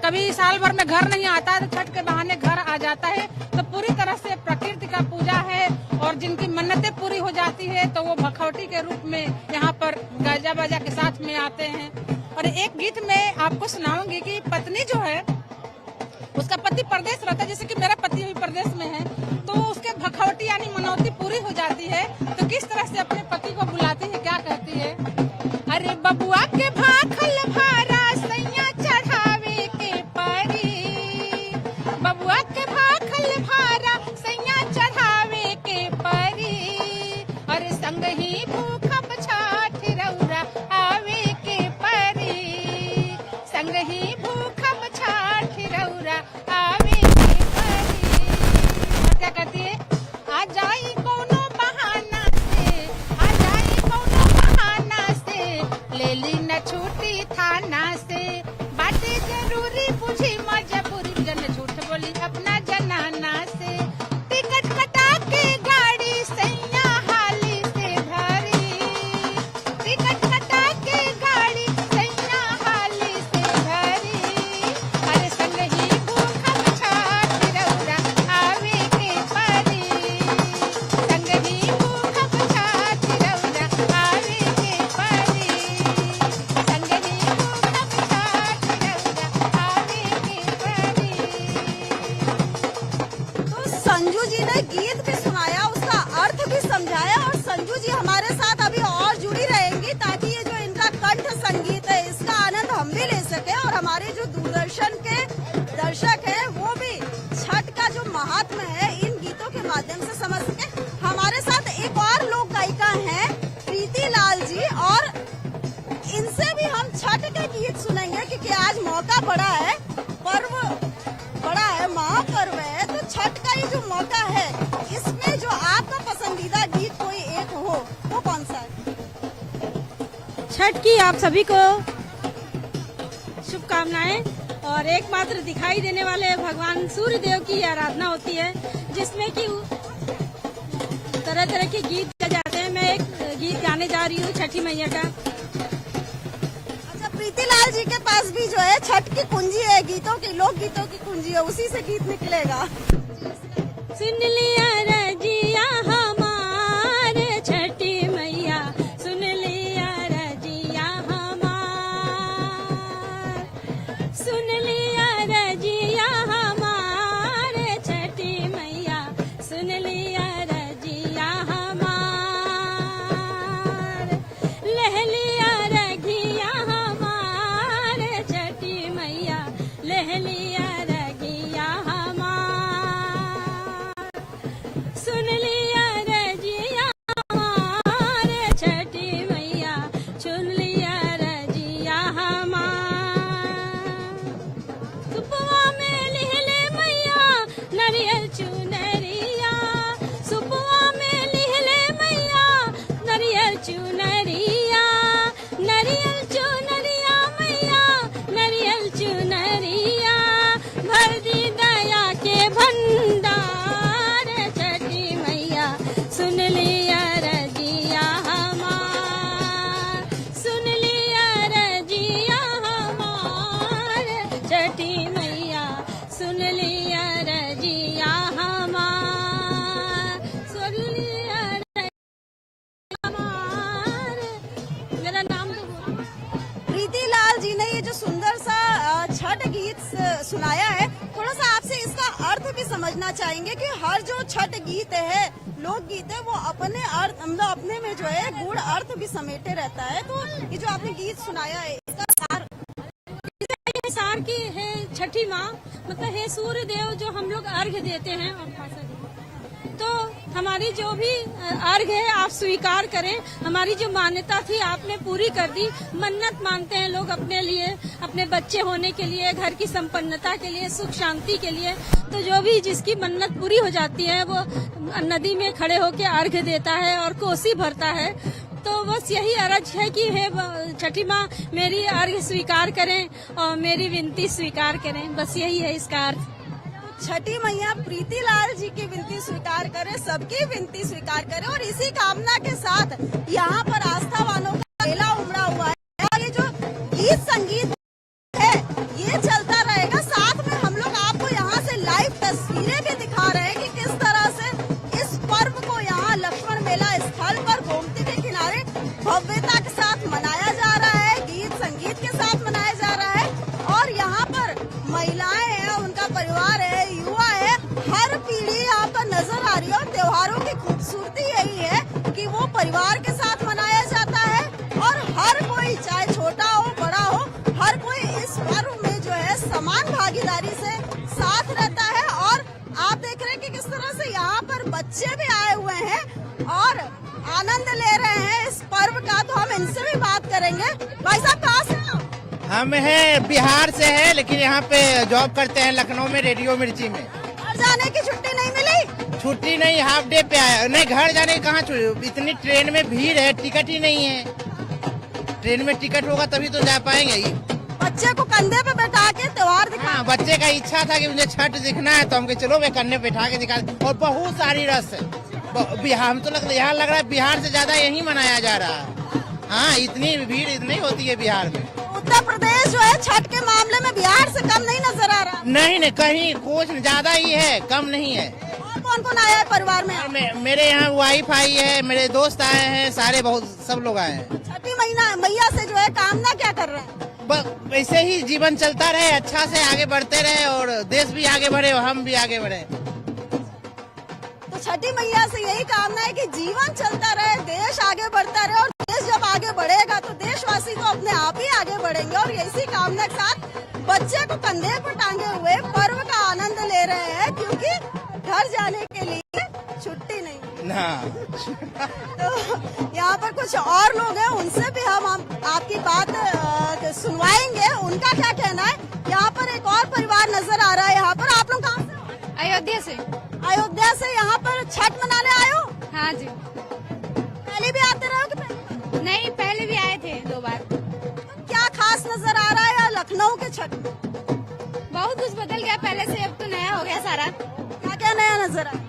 कभी साल भर में घर नहीं आता है तो छठ के बहाने घर आ जाता है। तो पूरी तरह से प्रकृति का पूजा है और जिनकी मन्नतें पूरी हो जाती है तो वो भखौटी के रूप में यहाँ पर गाजा बाजा के साथ में आते हैं। और एक गीत में आपको सुनाऊंगी कि पत्नी जो है उसका पति परदेश रहता है, जैसे कि मेरा पति अभी परदेश में है, तो उसके भखौटी यानी मनौती पूरी हो जाती है तो किस तरह से अपने पति को बुलाती है, क्या कहती है। अरे बबुआ के भाखल भारा सैया चढ़ावे के परी, बबुआ के भाखल भारा सैया चढ़ावे के परी, अरे संग ही भूखब छठ रौरा आवे के परी, संग ही भूखब छठ रौरा आवे के परी। और क्या कहती है, आ जाई कोनो बहाना से, आ जाई कोनो बहाना से, ले ली न छूटी थाना से, बातें जरूरी बुझी मजबूरी, जन झूठ बोली अपना जनाना से, टिकट कटा के गाड़ी सैया हाली से धरी, टिकट कटा के गाड़ी सैया हाली से धरी, अरे संग ही भूखब छठ रौरा आवे के परी, संग ही भूखब छठ रौरा आवे के परी, संग ही भूखब छठ रौरा आवे के परी। तो संजू जी ने गीत भी सुनाया, उसका अर्थ भी समझाया और संजू जी हमारे साथ अभी और जुड़ी रहेंगी ताकि ये जो इनका कंठ संगीत है इसका आनंद हम भी ले सके और हमारे जो दूरदर्शन के दर्शक हैं वो भी छठ का जो महात्म्य है इन गीतों के माध्यम से समझ सके। हमारे साथ एक और लोक गायिका हैं प्रीति लाल जी और इनसे भी हम छठ के गीत सुनेंगे क्योंकि आज मौका बड़ा है, पर्व बड़ा है, महापर्व है। तो छठ का ये जो मौका है इसमें जो आपका पसंदीदा गीत कोई एक हो वो कौन सा है? छठ की आप सभी को शुभकामनाएं। और एकमात्र दिखाई देने वाले भगवान सूर्य देव की आराधना होती है जिसमें कि तरह तरह के गीत गाए जाते हैं। मैं एक गीत गाने जा रही हूँ छठी मैया का। अच्छा, प्रीति लाल जी के पास भी जो है छठ की कुंजी है, गीतों की, लोक गीतों की कुंजी है, उसी से गीत निकलेगा। सुन लिया रजिया हमार छठी मैया, सुन लिया रजिया हमार, सुन लिया रजिया हमार छठी मैया, सुन लिया रजिया हमार, लह लिया रघिया हमार छठी मैया, लह लिया रघिया हमार, सुन लिया सुनाया है, थोड़ा सा आपसे इसका अर्थ भी समझना चाहेंगे कि हर जो छठ गीत है, लोकगीत है, वो अपने अर्थ मतलब अपने में जो है गूढ़ अर्थ भी समेटे रहता है। तो ये जो आपने गीत सुनाया है इसका सार की है छठी माँ, मतलब है सूर्य देव जो हम लोग अर्घ्य देते हैं, और तो हमारी जो भी अर्घ है आप स्वीकार करें। हमारी जो मान्यता थी आपने पूरी कर दी। मन्नत मानते हैं लोग अपने लिए, अपने बच्चे होने के लिए, घर की संपन्नता के लिए, सुख शांति के लिए। तो जो भी जिसकी मन्नत पूरी हो जाती है वो नदी में खड़े होकर अर्घ देता है और कोसी भरता है। तो बस यही अर्ज है कि हे छठी माँ मेरी अर्घ स्वीकार करें और मेरी विनती स्वीकार करें, बस यही है इसका अर्थ। छठी मैया प्रीतिलाल जी की विनती स्वीकार करे, सबकी विनती स्वीकार करे, और इसी कामना के साथ यहाँ पर आस्थावानों का मेला उमड़ा हुआ है। और ये जो गीत संगीत है ये चलता रहेगा। साथ में हम लोग आपको यहाँ से लाइव तस्वीरें भी दिखा रहे हैं कि किस तरह से इस पर्व को यहाँ लक्ष्मण मेला स्थल पर गोमती के किनारे भव्यता के साथ मनाया जा रहा है, गीत संगीत के साथ मनाया जा रहा है। और यहाँ पर महिलाएं हैं, उनका परिवार है, युवा है, हर पीढ़ी यहाँ पर नजर आ रही है। और त्योहारों की खूबसूरती यही है कि वो परिवार के साथ मनाया जाता है और हर कोई, चाहे छोटा हो बड़ा हो, हर कोई इस पर्व में जो है समान भागीदारी से साथ रहता है। और आप देख रहे हैं कि किस तरह से यहाँ पर बच्चे भी आए हुए हैं और आनंद ले रहे हैं इस पर्व का। तो हम इनसे भी बात करेंगे। भाई साहब कहाँ से हो? हम हैं बिहार से हैं, लेकिन यहाँ पे जॉब करते हैं लखनऊ में, रेडियो मिर्ची में। घर जाने की छुट्टी नहीं मिली? छुट्टी नहीं, हाफ डे पे आया। नहीं, घर जाने की कहाँ छुट्टी, इतनी ट्रेन में भीड़ है, टिकट ही नहीं है। ट्रेन में टिकट होगा तभी तो जा पाएंगे ही। बच्चे को कंधे पे बैठा के त्योहार दिखा। हाँ, बच्चे का इच्छा था कि मुझे छठ दिखना है, तो हम चलो वे कंधे पे बैठा के दिखा। और बहुत सारी रस है बिहार में, तो यहाँ लग रहा है बिहार से ज्यादा यही मनाया जा रहा है। हाँ, इतनी भीड़ इतनी होती है बिहार में। उत्तर प्रदेश जो है छठ के मामले में बिहार से कम नहीं नजर आ रहा। नहीं, कहीं कुछ ज्यादा ही है, कम नहीं है। और कौन कौन आया है परिवार में? मेरे यहाँ वाइफ आई है, मेरे दोस्त आए हैं, सारे बहुत सब लोग आए हैं। छठी मैया से जो है कामना क्या कर रहे हैं? वैसे ही जीवन चलता रहे, अच्छा से आगे बढ़ते रहे और देश भी आगे बढ़े और हम भी आगे बढ़े। तो छठी मैया से यही कामना है कि जीवन चलता रहे, देश आगे बढ़ता रहे, और देश जब आगे बढ़ेगा तो देशवासी तो अपने आप ही आगे बढ़ेंगे। और इसी कामना के साथ बच्चे को कंधे पर टांगे हुए पर्व का आनंद ले रहे हैं, क्योंकि घर जाने के लिए छुट्टी नहीं। तो यहाँ पर कुछ और लोग हैं, उनसे भी हम आपकी बात सुनवाएंगे, उनका क्या कहना है। यहाँ पर एक और परिवार नजर आ रहा है। यहाँ पर आप लोग कहाँ से? अयोध्या से। अयोध्या से यहाँ पर छठ मनाने आए हो? हाँ जी। पहले भी आते रहे हो कि पहले? नहीं, पहले भी आए थे 2 बार। तो क्या खास नजर आ रहा है लखनऊ के छठ? बहुत कुछ बदल गया पहले से, अब तो नया हो गया सारा। क्या क्या नया नजर आया?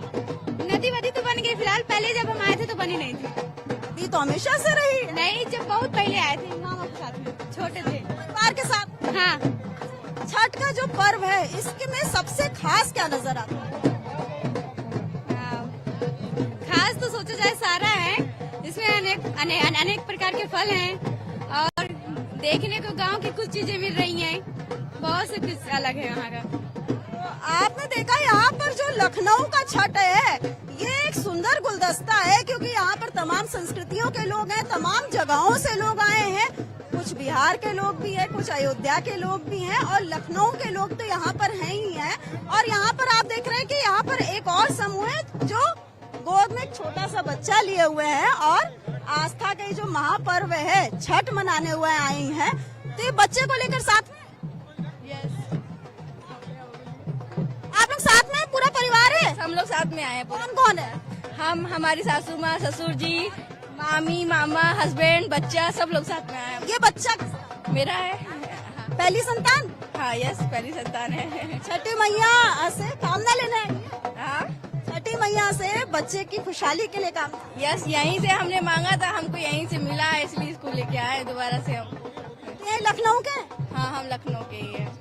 नदी वदी तो बन गई फिलहाल, पहले जब हम आए थे तो बनी नहीं थी। ये तो हमेशा से रही है। नहीं, जब बहुत पहले आए थे मामा के साथ में, छोटे थे, परिवार के साथ। हाँ। छठ का जो पर्व है इसके में सबसे खास क्या नजर आता है? खास तो सोचा जाए सारा है, इसमें अनेक प्रकार के फल हैं और देखने को गांव की कुछ चीजें मिल रही हैं, बहुत से कुछ अलग है यहाँ का। तो आपने देखा यहाँ पर जो लखनऊ का छठ है ये एक सुंदर गुलदस्ता है, क्योंकि यहाँ पर तमाम संस्कृतियों के लोग हैं, तमाम जगहों से लोग आए हैं। कुछ बिहार के लोग भी हैं, कुछ अयोध्या के लोग भी हैं, और लखनऊ के लोग तो यहाँ पर हैं ही हैं। और यहाँ पर आप देख रहे हैं कि यहाँ पर एक और समूह है जो गोद में एक छोटा सा बच्चा लिए हुए हैं और आस्था के जो महापर्व है छठ मनाने हुए आई हैं। तो ये बच्चे को लेकर साथ में आप लोग साथ में पूरा परिवार है? हम लोग साथ में आए हैं। कौन कौन है? हम, हमारी सासू माँ, ससुर जी, मामी, मामा, हस्बैंड, बच्चा, सब लोग साथ में आए हैं। ये बच्चा मेरा है। पहली संतान? हाँ, यस, पहली संतान है। छठी मैया से कामना लेना है। हाँ, छठी मैया से बच्चे की खुशहाली के लिए काम। यस, यहीं से हमने मांगा था, हमको यहीं से मिला है, इसलिए इसको लेके आए दोबारा से हम। ये लखनऊ के? हाँ, हम लखनऊ के ही है।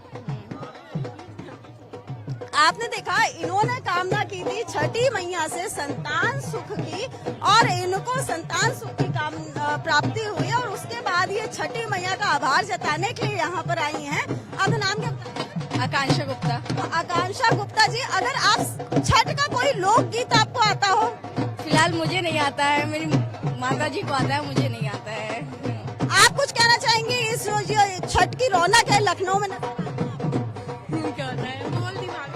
आपने देखा इन्होंने कामना की थी छठी मैया से संतान सुख की, और इनको संतान सुख की प्राप्ति हुई, और उसके बाद ये छठी मैया का आभार जताने के लिए यहाँ पर आई हैं। आपका नाम क्या? आकांक्षा गुप्ता। आकांक्षा गुप्ता जी, अगर आप छठ का कोई लोकगीत आपको आता हो? फिलहाल मुझे नहीं आता है, मेरी माता जी को आता है, मुझे नहीं आता है। आप कुछ कहना चाहेंगे इस जो छठ की रौनक है लखनऊ में? क्या होता है, बोल दिमाग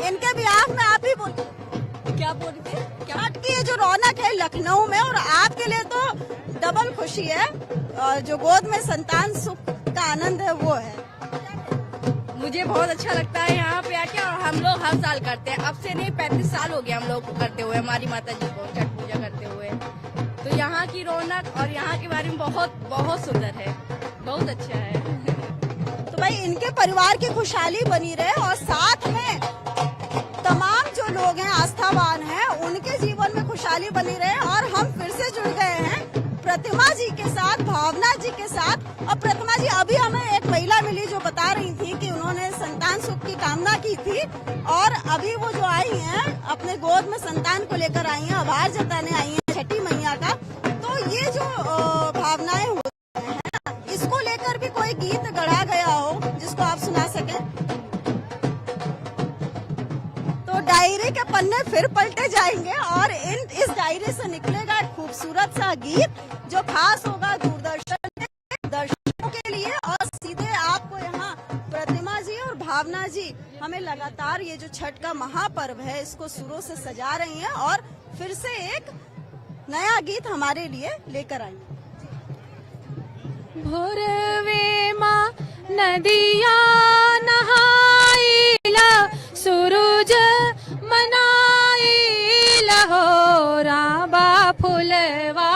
इनके बिहाफ में आप ही बोल, क्या बोलते? छठ की ये जो रौनक है लखनऊ में, और आपके लिए तो डबल खुशी है, और जो गोद में संतान सुख का आनंद है वो है। मुझे बहुत अच्छा लगता है यहाँ पे आके, और हम लोग हर साल करते हैं। अब से नहीं, 35 साल हो गए हम लोग को करते हुए, हमारी माता जी को छठ पूजा करते हुए। तो यहाँ की रौनक और यहाँ के बारे में बहुत बहुत सुंदर है, बहुत अच्छा है। तो भाई इनके परिवार की खुशहाली बनी रहे, और साथ में तमाम जो लोग हैं आस्थावान हैं उनके जीवन में खुशहाली बनी रहे। और हम फिर से जुड़ गए हैं प्रतिमा जी के साथ, भावना जी के साथ। और प्रतिमा जी, अभी हमें एक महिला मिली जो बता रही थी कि उन्होंने संतान सुख की कामना की थी, और अभी वो जो आई हैं अपने गोद में संतान को लेकर आई हैं, आभार जताने आई हैं छठी मैया का। तो ये जो भावनाएं होती हैं, इसको लेकर भी कोई गीत गढ़ा गया हो जिसको आप सुना सकें? तो डायरी के पन्ने फिर पलटे जाएंगे, और इस डायरी से निकलेगा एक खूबसूरत सा गीत जो खास होगा दूरदर्शन के दर्शकों के लिए। और सीधे आपको यहाँ प्रतिमा जी और भावना जी हमें लगातार ये जो छठ का महापर्व है इसको सुरों से सजा रही हैं, और फिर से एक नया गीत हमारे लिए लेकर आई। भोरवे माँ नदिया नहाइला, सूरज मनाइला हो, राबा फुलवा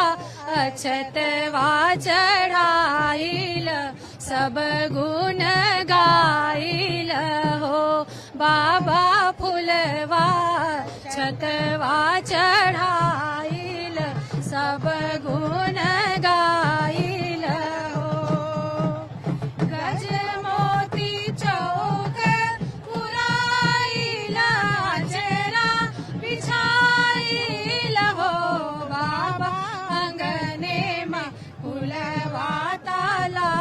अछतवा चढ़ाइल, सब गुण गाइल हो, बाबा फुलवा छतवा चढ़ाइल, सब गुण गाइल हो। गज मोती चौक पुराइला, जरा बिछाइल हो, बाबा अंगने में फुलवा ताला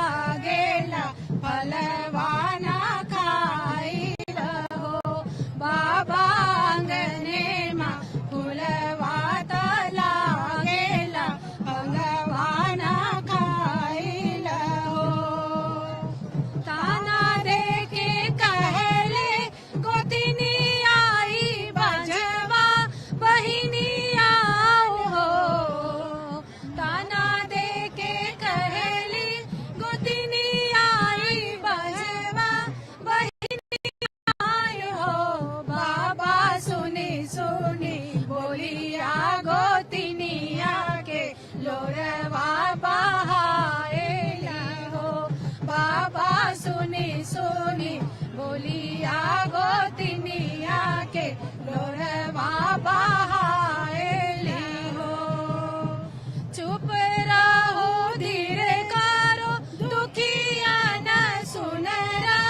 गेला, फलवा ना खाइल हो, बाबा अंगने में फुलवा ताला गेला, फलवा ना खाइल हो। ताना दे के कहले गोतिनी आई, बजवा बहिनी आओ हो, ताना दे के कहली गोतिनी आई, बजवा बहिनी आई हो, बाबा सुनी सुनी बोलिया गोतिनिया के, लोरवा बहाएल हो, बाबा सुनी सुनी बोलिया गोतिनिया के, लोरवा बहाएल हो। चुप रहो धीर करो, दुखिया न सुन रहा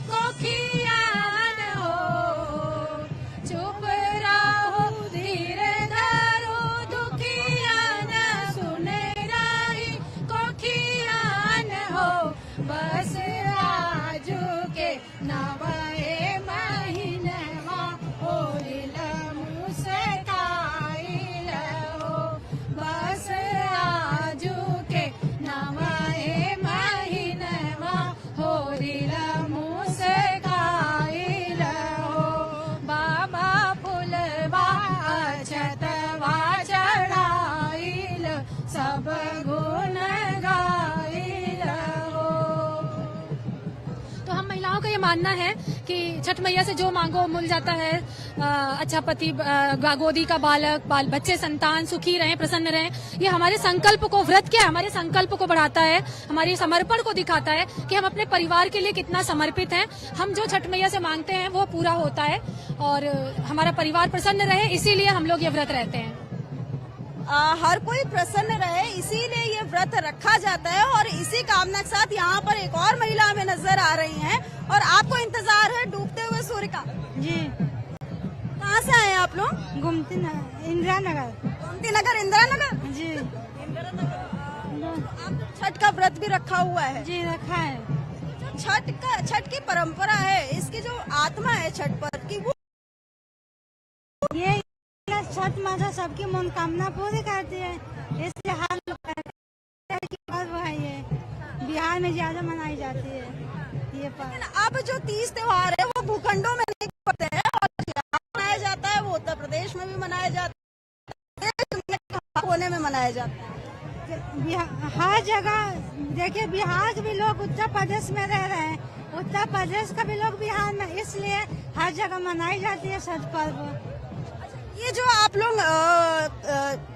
कोखिया न हो, चुप रहो धीर धरो, दुखिया न सुन रही कोखिया न हो, बस आजू के नवए महीनवा होलिल मुस्काइल हो, बस आजू के नवए महीनवा होलिल मुस्काइल हो, बाबा फुलवा अछतवा चढ़ाइल, सब गुण गाइल हो। तो हम महिलाओं का ये मानना है कि छठ मैया से जो मांगो मिल जाता है। अच्छा पति, गोदी का बालक, बच्चे, संतान सुखी रहें, प्रसन्न रहें। ये हमारे संकल्प को, व्रत क्या है, हमारे संकल्प को बढ़ाता है, हमारे समर्पण को दिखाता है कि हम अपने परिवार के लिए कितना समर्पित हैं। हम जो छठ मैया से मांगते हैं वो पूरा होता है, और हमारा परिवार प्रसन्न रहे, इसीलिए हम लोग ये व्रत रहते हैं। हर कोई प्रसन्न रहे इसीलिए ये व्रत रखा जाता है, और इसी कामना के साथ यहाँ पर एक और महिला हमें नजर आ रही हैं, और आपको इंतजार है डूबते हुए सूर्य का। जी, कहाँ से आए हैं आप लोग? गोमती नगर, इंदिरा नगर। गोमती नगर, इंदिरा नगर जी, आप छठ का व्रत भी रखा हुआ है? जी रखा है। छठ की परंपरा है, इसकी जो आत्मा है छठ पर्व की, वो ये छठ माता सबकी मनोकामना पूरी करती है, इसलिए हर पर्व है ये बिहार में ज्यादा मनाई जाती है ये पर्व। अब जो तीज त्योहार है वो भूखंडों में नहीं पड़ते हैं और यहाँ मनाया जाता है, वो उत्तर प्रदेश में भी मनाया जाता है, कोने में मनाया जाता है। हर जगह देखिए, बिहार के भी लोग उत्तर प्रदेश में रह रहे हैं, उत्तर प्रदेश का भी लोग बिहार में, इसलिए हर जगह मनाई जाती है छठ पर्व। ये जो आप लोग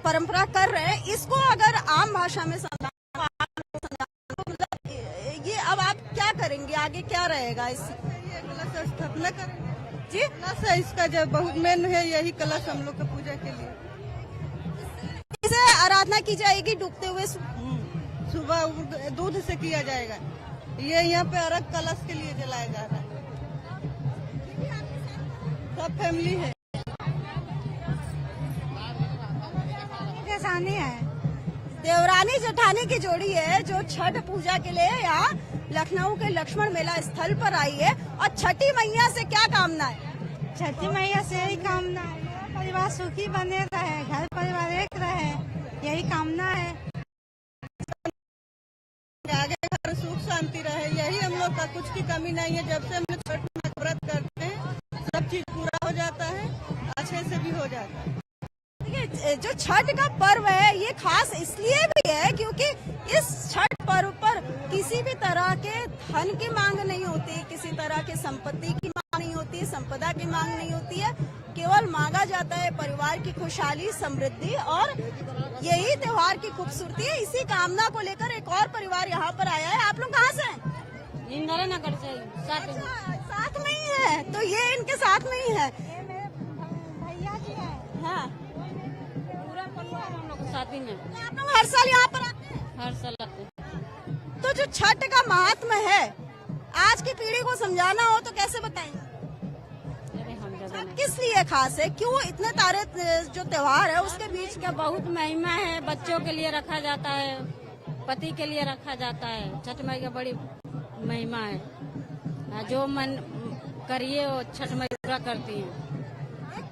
परंपरा कर रहे हैं, इसको अगर आम भाषा में समझाना, मतलब ये अब आप क्या करेंगे, आगे क्या रहेगा? इस कलश स्थापना करेंगे जी, कलश है इसका जो बहुत मेन है, यही कलश हम लोग का पूजा के लिए। इसे आराधना की जाएगी डूबते हुए सुबह दूध से किया जाएगा, ये यहाँ पे अर्घ कलश के लिए जलाया जा रहा है। सब फैमिली है। आसानी है, देवरानी जेठानी की जोड़ी है जो छठ पूजा के लिए यहाँ लखनऊ के लक्ष्मण मेला स्थल पर आई है। और छठी मैया से क्या कामना है? छठी मैया से यही कामना है, परिवार सुखी बने रहे, घर परिवार एक रहे, यही कामना है। आगे घर सुख शांति रहे, यही हम लोग का, कुछ की कमी नहीं है। जब से हम लोग छठ में व्रत करते हैं सब चीज पूरा हो जाता है, अच्छे से भी हो जाता है। जो छठ का पर्व है ये खास इसलिए भी है क्योंकि इस छठ पर्व पर किसी भी तरह के धन की मांग नहीं होती, किसी तरह के संपत्ति की मांग नहीं होती, संपदा की मांग नहीं होती है, केवल मांगा जाता है परिवार की खुशहाली, समृद्धि। और यही त्योहार की खूबसूरती है। इसी कामना को लेकर एक और परिवार यहाँ पर आया है। आप लोग कहाँ से हैं? इंदिरा नगर से साथ में ही है, तो ये इनके साथ में ही है। भैया जी है, हाँ, पूरा परिवार हम लोग साथ ही में, आप लोग हर साल यहाँ पर आते हैं? हर साल आते हैं। तो जो छठ का महात्म्य है, आज की पीढ़ी को समझाना हो तो कैसे बताएंगे? छठ किस लिए खास है, क्यों इतने तारे जो त्योहार है उसके बीच का बहुत महिमा है। बच्चों के लिए रखा जाता है, पति के लिए रखा जाता है। छठ माई का बड़ी महिमा है, जो मन करिए वो छठ माई पूरा करती है।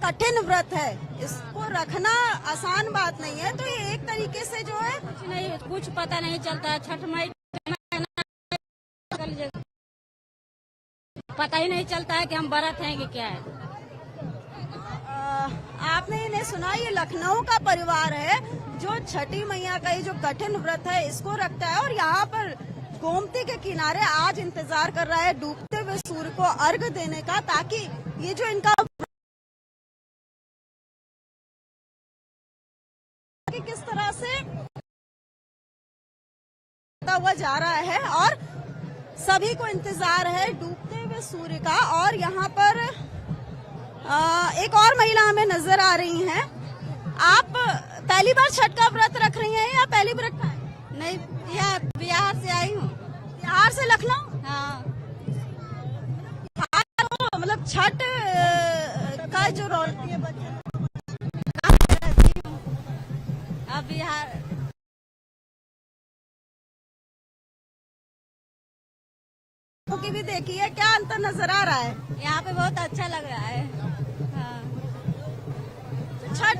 कठिन व्रत है, इसको रखना आसान बात नहीं है। तो ये एक तरीके से जो है कुछ पता नहीं चलता है, छठ माई पता ही नहीं चलता है कि हम व्रत हैं कि क्या है। आपने इन्हें सुना, ये लखनऊ का परिवार है जो छठी मैया का ये जो कठिन व्रत है इसको रखता है। और यहाँ पर गोमती के किनारे आज इंतजार कर रहा है डूबते हुए सूर्य को अर्घ देने का, ताकि ये जो इनका किस तरह से हुआ जा रहा है। और सभी को इंतजार है डूबते हुए सूर्य का। और यहाँ पर एक और महिला हमें नजर आ रही हैं। आप पहली बार छठ का व्रत रख रही हैं या पहली व्रत? नहीं, यहाँ बिहार से आई हूँ। बिहार से लखनऊ? हाँ। मतलब छठ का जो रौनक है, अब बिहार की भी देखी है, क्या अंतर नजर आ रहा है? यहाँ पे बहुत अच्छा लग रहा है। हाँ। छठ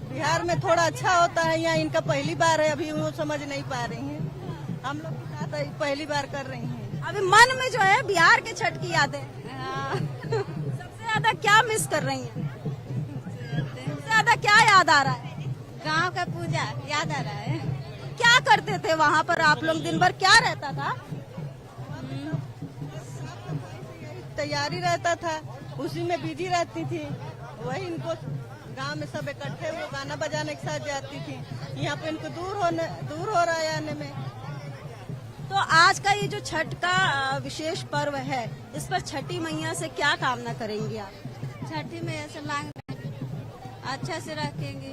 बिहार में थोड़ा अच्छा होता है, यहाँ इनका पहली बार है, अभी वो समझ नहीं पा रही हैं। हम लोग के साथ पहली बार कर रही हैं। अभी मन में जो है बिहार के छठ की यादें, हाँ। सबसे ज्यादा क्या मिस कर रही हैं? सबसे ज्यादा क्या याद आ रहा है? गांव का पूजा याद आ रहा है। क्या करते थे वहाँ पर आप लोग, दिन भर क्या रहता था? तैयारी रहता था, उसी में बिजी रहती थी। वही इनको गांव में सब इकट्ठे वो गाना बजाने के साथ जाती थी। यहाँ पे इनको दूर हो रहा है आने में। तो आज का ये जो छठ का विशेष पर्व है, इस पर छठी मैया से क्या कामना करेंगी आप? छठी मैया से मांग अच्छा से रखेंगे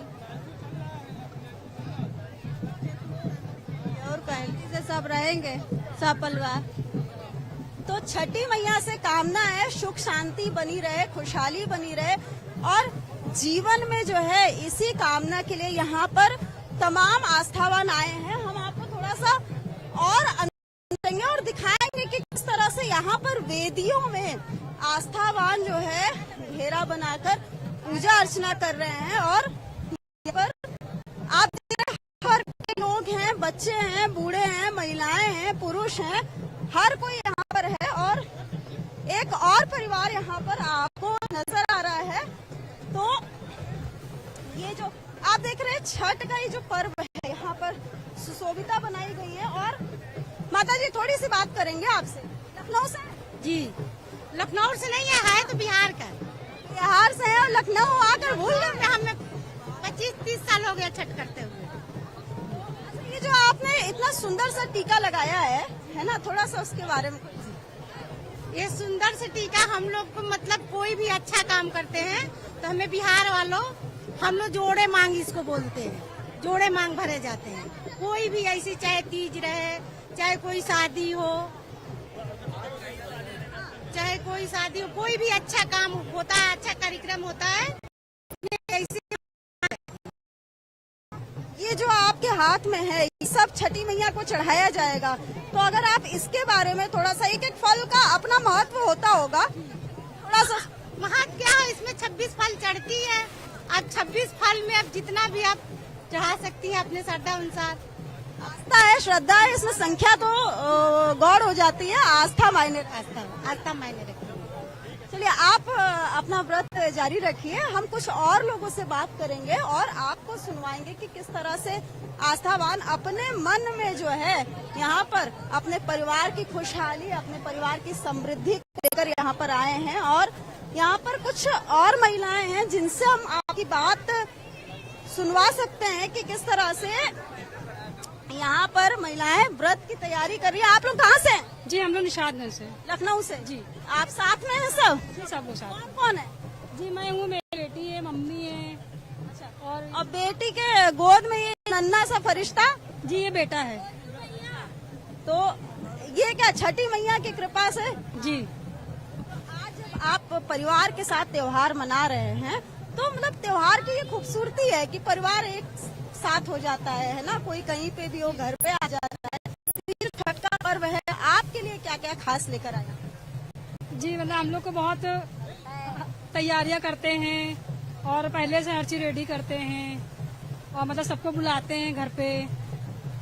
और कहेंगे से सब रहेंगे, सब परिवार। तो छठी मैया से कामना है सुख शांति बनी रहे, खुशहाली बनी रहे। और जीवन में जो है इसी कामना के लिए यहाँ पर तमाम आस्थावान आए हैं। हम आपको थोड़ा सा और अंदर और दिखाएंगे कि किस तरह से वेदियों में आस्थावान जो है घेरा बनाकर पूजा अर्चना कर रहे हैं। और यहाँ पर आप देख रहे हैं हर कोई लोग हैं, बच्चे हैं, बूढ़े हैं, महिलाएं हैं, पुरुष हैं, हर कोई यहाँ पर है। और एक और परिवार यहाँ पर आपको नजर आ रहा है। तो ये जो आप देख रहे हैं छठ का ये जो पर्व है, यहाँ पर सुशोभिता बनाई गई है। और माता जी थोड़ी सी बात करेंगे आपसे। लखनऊ से? जी, लखनऊ से नहीं है तो बिहार का। बिहार से है और लखनऊ आकर भूल गए। हमें 25-30 साल हो गया छठ करते हुए। ये जो आपने इतना सुंदर सा टीका लगाया है ना, थोड़ा सा उसके बारे में। ये सुंदर से टीका हम लोग को मतलब कोई भी अच्छा काम करते हैं तो हमें बिहार वालों हम लोग जोड़े मांग इसको बोलते हैं, जोड़े मांग भरे जाते हैं। कोई भी ऐसी चाहे तीज रहे, चाहे कोई शादी हो, चाहे कोई शादी हो, कोई भी अच्छा काम होता है, अच्छा कार्यक्रम होता है, ऐसे ये जो आपके हाथ में है ये सब छठी मैया को चढ़ाया जाएगा। तो अगर आप इसके बारे में थोड़ा सा, एक एक फल का अपना महत्व होता होगा, थोड़ा सा। महत्व क्या है, इसमें 26 फल चढ़ती है। अब 26 फल में अब जितना भी आप चढ़ा सकती है अपने श्रद्धा अनुसार। आस्था है, श्रद्धा है, इसमें संख्या तो गौर हो जाती है, आस्था मायने रखती है। चलिए आप अपना व्रत जारी रखिए, हम कुछ और लोगों से बात करेंगे और आपको सुनवाएंगे कि किस तरह से आस्थावान अपने मन में जो है यहाँ पर अपने परिवार की खुशहाली, अपने परिवार की समृद्धि लेकर यहाँ पर आए हैं। और यहाँ पर कुछ और महिलाएं हैं जिनसे हम आपकी बात सुनवा सकते हैं कि किस तरह से यहाँ पर महिलाएं व्रत की तैयारी कर रही है। आप लोग कहाँ से हैं? जी, हम लोग निशादगंज से। लखनऊ से? जी। आप साथ में हैं सब? जी, सब लोग साथ। कौन है? जी, मैं हूँ, मेरी बेटी है, मम्मी है। और बेटी के गोद में ये नन्हा सा फरिश्ता? जी, ये बेटा है। तो ये क्या छठी मैया की कृपा से? जी। आज जब आप परिवार के साथ त्योहार मना रहे हैं तो मतलब त्योहार की ये खूबसूरती है कि परिवार एक साथ हो जाता है ना, कोई कहीं पे भी हो घर पे आ जाता है। फिर छठ का पर्व है, आपके लिए क्या क्या खास लेकर आया? जी, मतलब हम लोग को बहुत तैयारियां करते हैं और पहले से हर चीज रेडी करते हैं और मतलब सबको बुलाते हैं घर पे,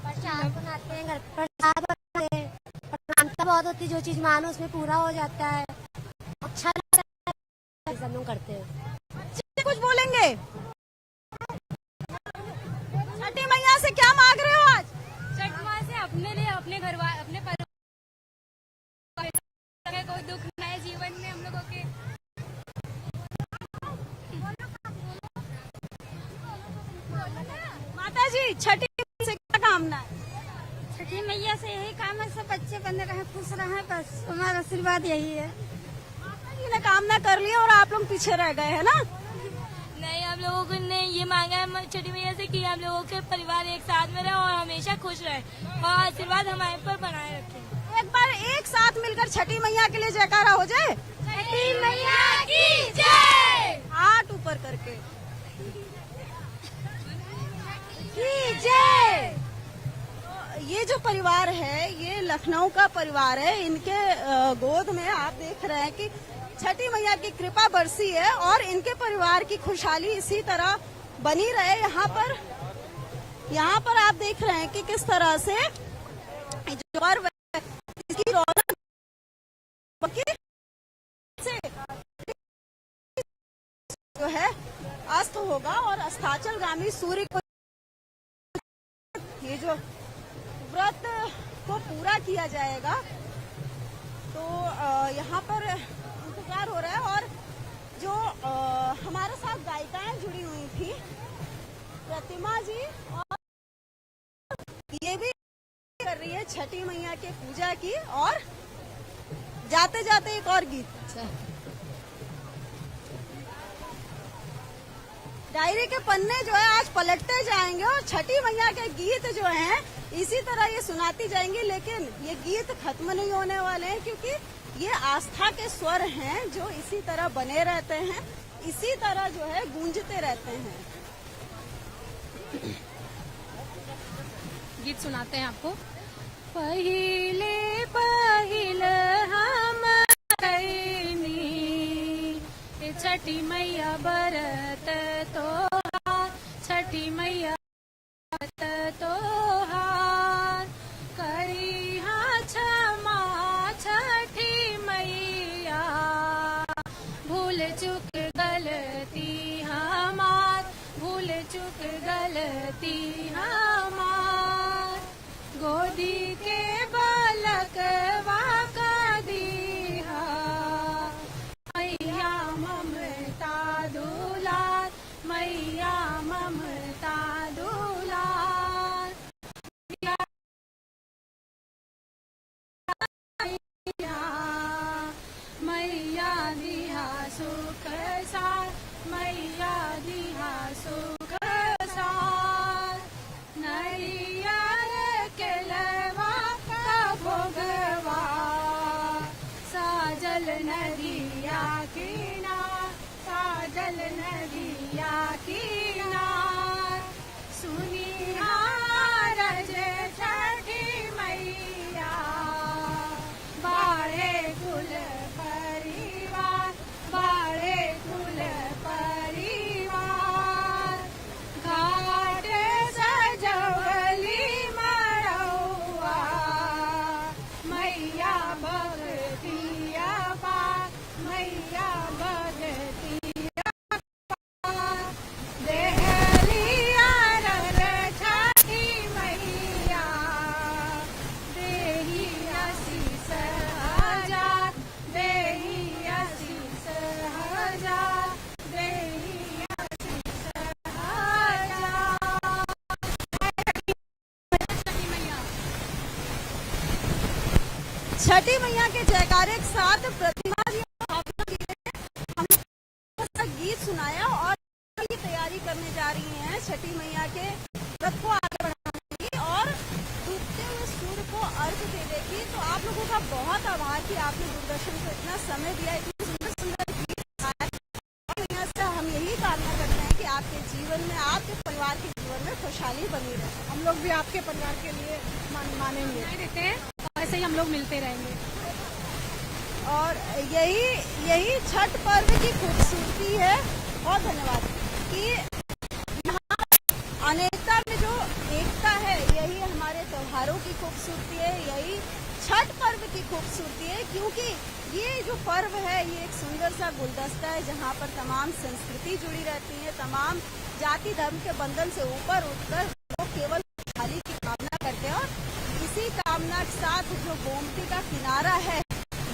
प्रसाद बनाते हैं, घर प्रसाद बनाते हैं, प्रधानता बहुत होती है, जो चीज मानो उसमें पूरा हो जाता है, अच्छा लगता है, सब लोग करते हैं। कुछ बोलेंगे? छठी मैया से क्या मांग रहे हो आज? छठ माँ से अपने लिए, अपने घर, अपने परिवार, कोई दुख न आए जीवन में हम लोगों के। माता जी छठी से क्या कामना है? छठी मैया से यही काम है, सब बच्चे बने रहे, खुश रहे, बस हमारा आशीर्वाद यही है। माता जी ने कामना कर ली और आप लोग पीछे रह गए है ना? नहीं, हम लोगों को ने ये मांगा है छठी मैया से कि हम लोगों के परिवार एक साथ में रहे और हमेशा खुश रहे और आशीर्वाद हमारे पर बनाए रखे। एक बार एक साथ मिलकर छठी मैया के लिए जयकारा हो जाए। छठी मैया की जय। हाथ ऊपर करके की जय। ये जो परिवार है ये लखनऊ का परिवार है। इनके गोद में आप देख रहे हैं कि छठी मैया की कृपा बरसी है और इनके परिवार की खुशहाली इसी तरह बनी रहे। यहाँ पर आप देख रहे हैं कि किस तरह से जो पर्व है इसकी रौनक जो है अस्त होगा और अस्ताचलगामी सूर्य को ये जो व्रत को पूरा किया जाएगा। तो यहाँ पर इंतजार हो रहा है और जो हमारे साथ गायिकाएं जुड़ी हुई थी, प्रतिमा जी, और ये भी कर रही है छठी मैया के पूजा की। और जाते जाते एक और गीत, डायरी के पन्ने जो है आज पलटते जाएंगे और छठी मैया के गीत जो हैं इसी तरह ये सुनाती जाएंगी। लेकिन ये गीत खत्म नहीं होने वाले हैं क्योंकि ये आस्था के स्वर हैं जो इसी तरह बने रहते हैं, इसी तरह जो है गूंजते रहते हैं। गीत सुनाते हैं आपको। पहिले पहिल हम छठी मैया बरत तोहार, छठी मैया बरत तोहार, करिहा क्षमा छठी मैया, भूल चुक गलती हमार, भूल चुक गलती हमार, गोदी के बालकवा का दीहा, मैया ममता दुलार, मैया ममता दुलार, मैया दिहा सुख सार, मैया दिहा सुख सार, नैया के लवा का भोगवा, साजल नदिया किनार, साजल नदिया किनार, सुनिया रज छठी मैया, बाढ़े कुल परिवार, बाढ़े कुल परिवार, घाट सजवली मरौआ, मैया भगतिया पार, मैया भगतिया पार, देहलिया रंग छठी मैया, देही आशीष हजार, देही आशीष हजार, देही आशीष हजार। छठी मैया के जयकारे के साथ प्रतिमा जी हम गीत सुनाया और ये तैयारी करने जा रही हैं छठी मैया के व्रत को आगे बढ़ाने की और डूबते हुए सूर्य को अर्घ देने की। तो आप लोगों का बहुत आभार कि आपने दूरदर्शन को इतना समय दिया, इतनी सुंदर सुंदर गीत सुनाए। और यहाँ से हम यही कामना करते हैं कि आपके जीवन में, आपके परिवार के जीवन में खुशहाली बनी रहे। हम लोग भी आपके परिवार के लिए मानेंगे देते हैं, ऐसे ही हम लोग मिलते रहेंगे। और यही छठ पर्व की खूबसूरती है। बहुत धन्यवाद कि यहाँ अनेकता में जो एकता है, यही हमारे त्योहारों की खूबसूरती है, यही छठ पर्व की खूबसूरती है। क्योंकि ये जो पर्व है ये एक सुंदर सा गुलदस्ता है जहाँ पर तमाम संस्कृति जुड़ी रहती है, तमाम जाति धर्म के बंधन से ऊपर उठकर लोग केवल खुशहाली की कामना करते हैं। और इसी कामना के साथ जो गोमती का किनारा है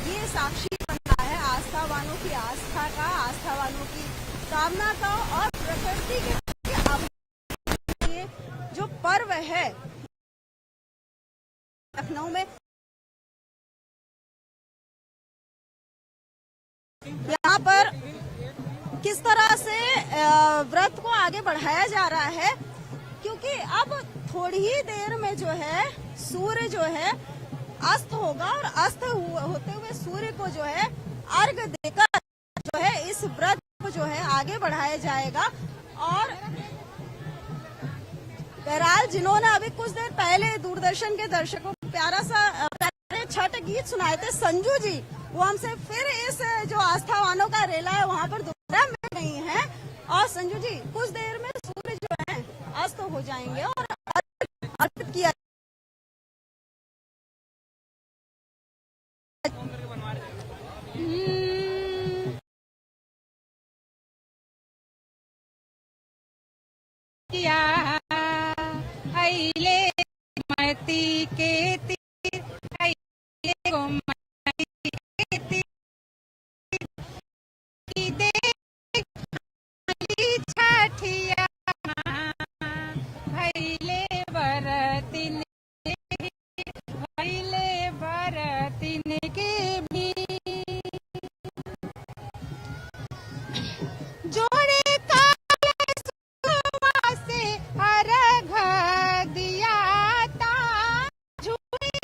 ये साक्षी बन रहा है आस्थावानों की आस्था का, आस्थावानों की कामना का और प्रकृति के ये जो पर्व है लखनऊ में यहाँ पर किस तरह से व्रत को आगे बढ़ाया जा रहा है। क्योंकि अब थोड़ी ही देर में जो है सूर्य जो है अस्त होगा और अस्त होते हुए सूर्य को जो है अर्घ देकर जो है इस व्रत को जो है आगे बढ़ाया जाएगा। और बहरहाल जिन्होंने अभी कुछ देर पहले दूरदर्शन के दर्शकों को प्यारा सा छठ गीत सुनाए थे संजू जी, वो हमसे फिर इस जो आस्थावानों का रेला है वहाँ पर दोबारा मिल रही हैं। और संजू जी कुछ देर में सूर्य जो है अस्त हो जाएंगे और अर्पित किया अइले मती के तीर, अइले गोमती के तीर, की देख छठिया भइले बरतिन, भइले बरतिन के भी जोड़े से अर्घ दिया ता, झूले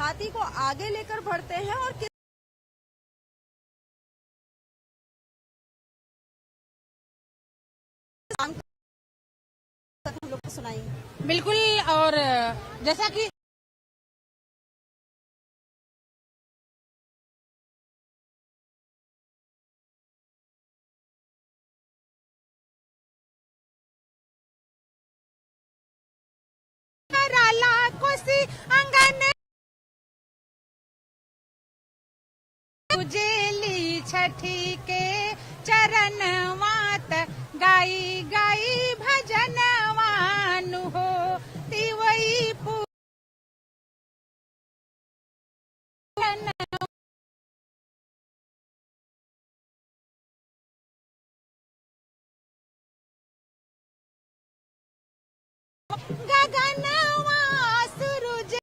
हाथी को आगे लेकर बढ़ते हैं और किस हम लोग को सुनाएंगे। बिल्कुल। और जैसा कि उजेली छठी के चरण मात गाई गाई भजन वानु हो तिवई पूजन गगनवा सूरज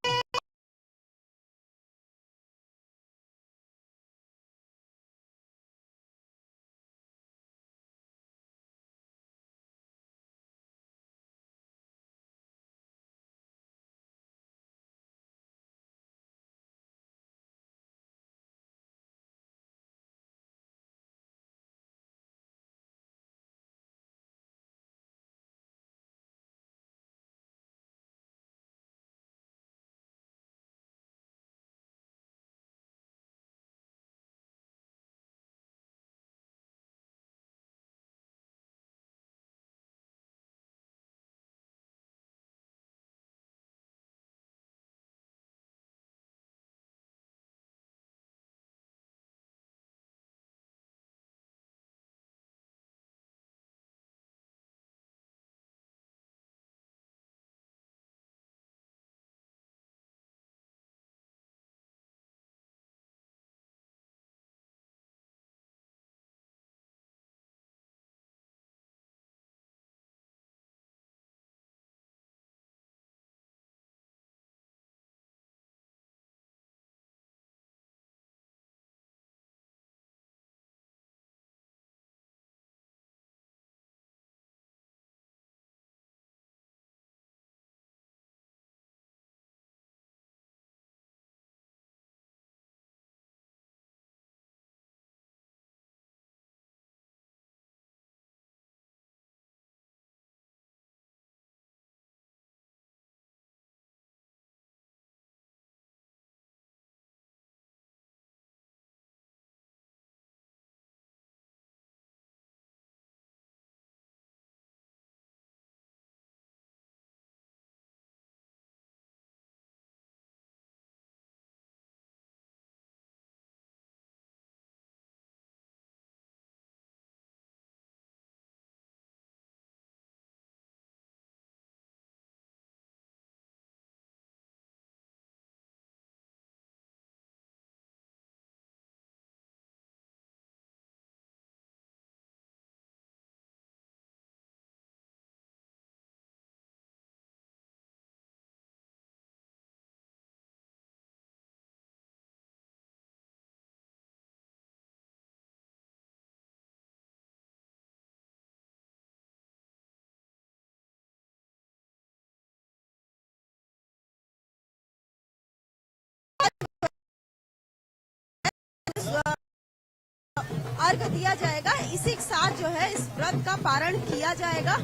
अर्घ दिया जाएगा। इसी के साथ जो है इस व्रत का पारण किया जाएगा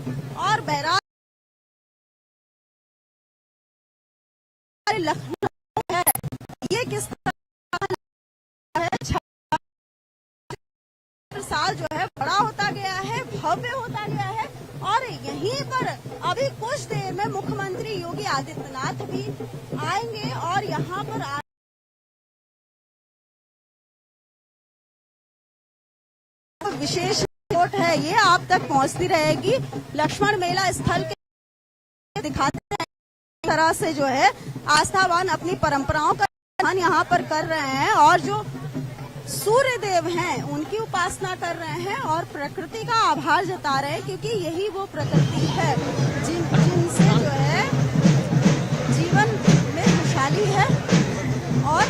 और बैराग लखनऊ है ये किस तरह है साल जो है बड़ा होता गया है, भव्य होता गया है और यहीं पर अभी कुछ देर में मुख्यमंत्री योगी आदित्यनाथ भी आएंगे और यहाँ पर विशेष रिपोर्ट है ये आप तक पहुंचती रहेगी। लक्ष्मण मेला स्थल के दिखाते हैं इस तरह से जो है आस्थावान अपनी परंपराओं का निर्वहन यहाँ पर कर रहे हैं और जो सूर्य देव हैं उनकी उपासना कर रहे हैं और प्रकृति का आभार जता रहे हैं क्योंकि यही वो प्रकृति है जिनसे जो है जीवन में खुशहाली है और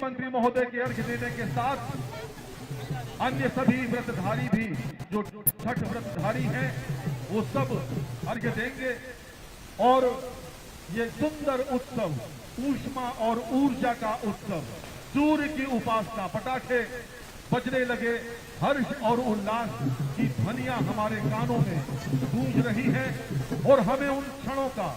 मुख्यमंत्री महोदय के अर्घ्य देने के साथ अन्य सभी व्रतधारी भी जो छठ व्रतधारी हैं वो सब अर्घ्य देंगे और ये सुंदर उत्सव ऊष्मा और ऊर्जा का उत्सव, सूर्य की उपासना, पटाखे बजने लगे, हर्ष और उल्लास की ध्वनियां हमारे कानों में गूंज रही हैं और हमें उन क्षणों का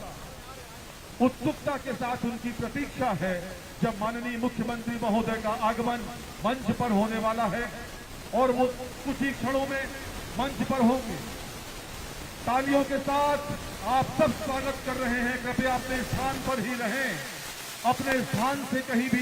उत्सुकता के साथ उनकी प्रतीक्षा है जब माननीय मुख्यमंत्री महोदय का आगमन मंच पर होने वाला है और वो कुछ ही क्षणों में मंच पर होंगे। तालियों के साथ आप सब स्वागत कर रहे हैं। कृपया अपने स्थान पर ही रहें, अपने स्थान से कहीं भी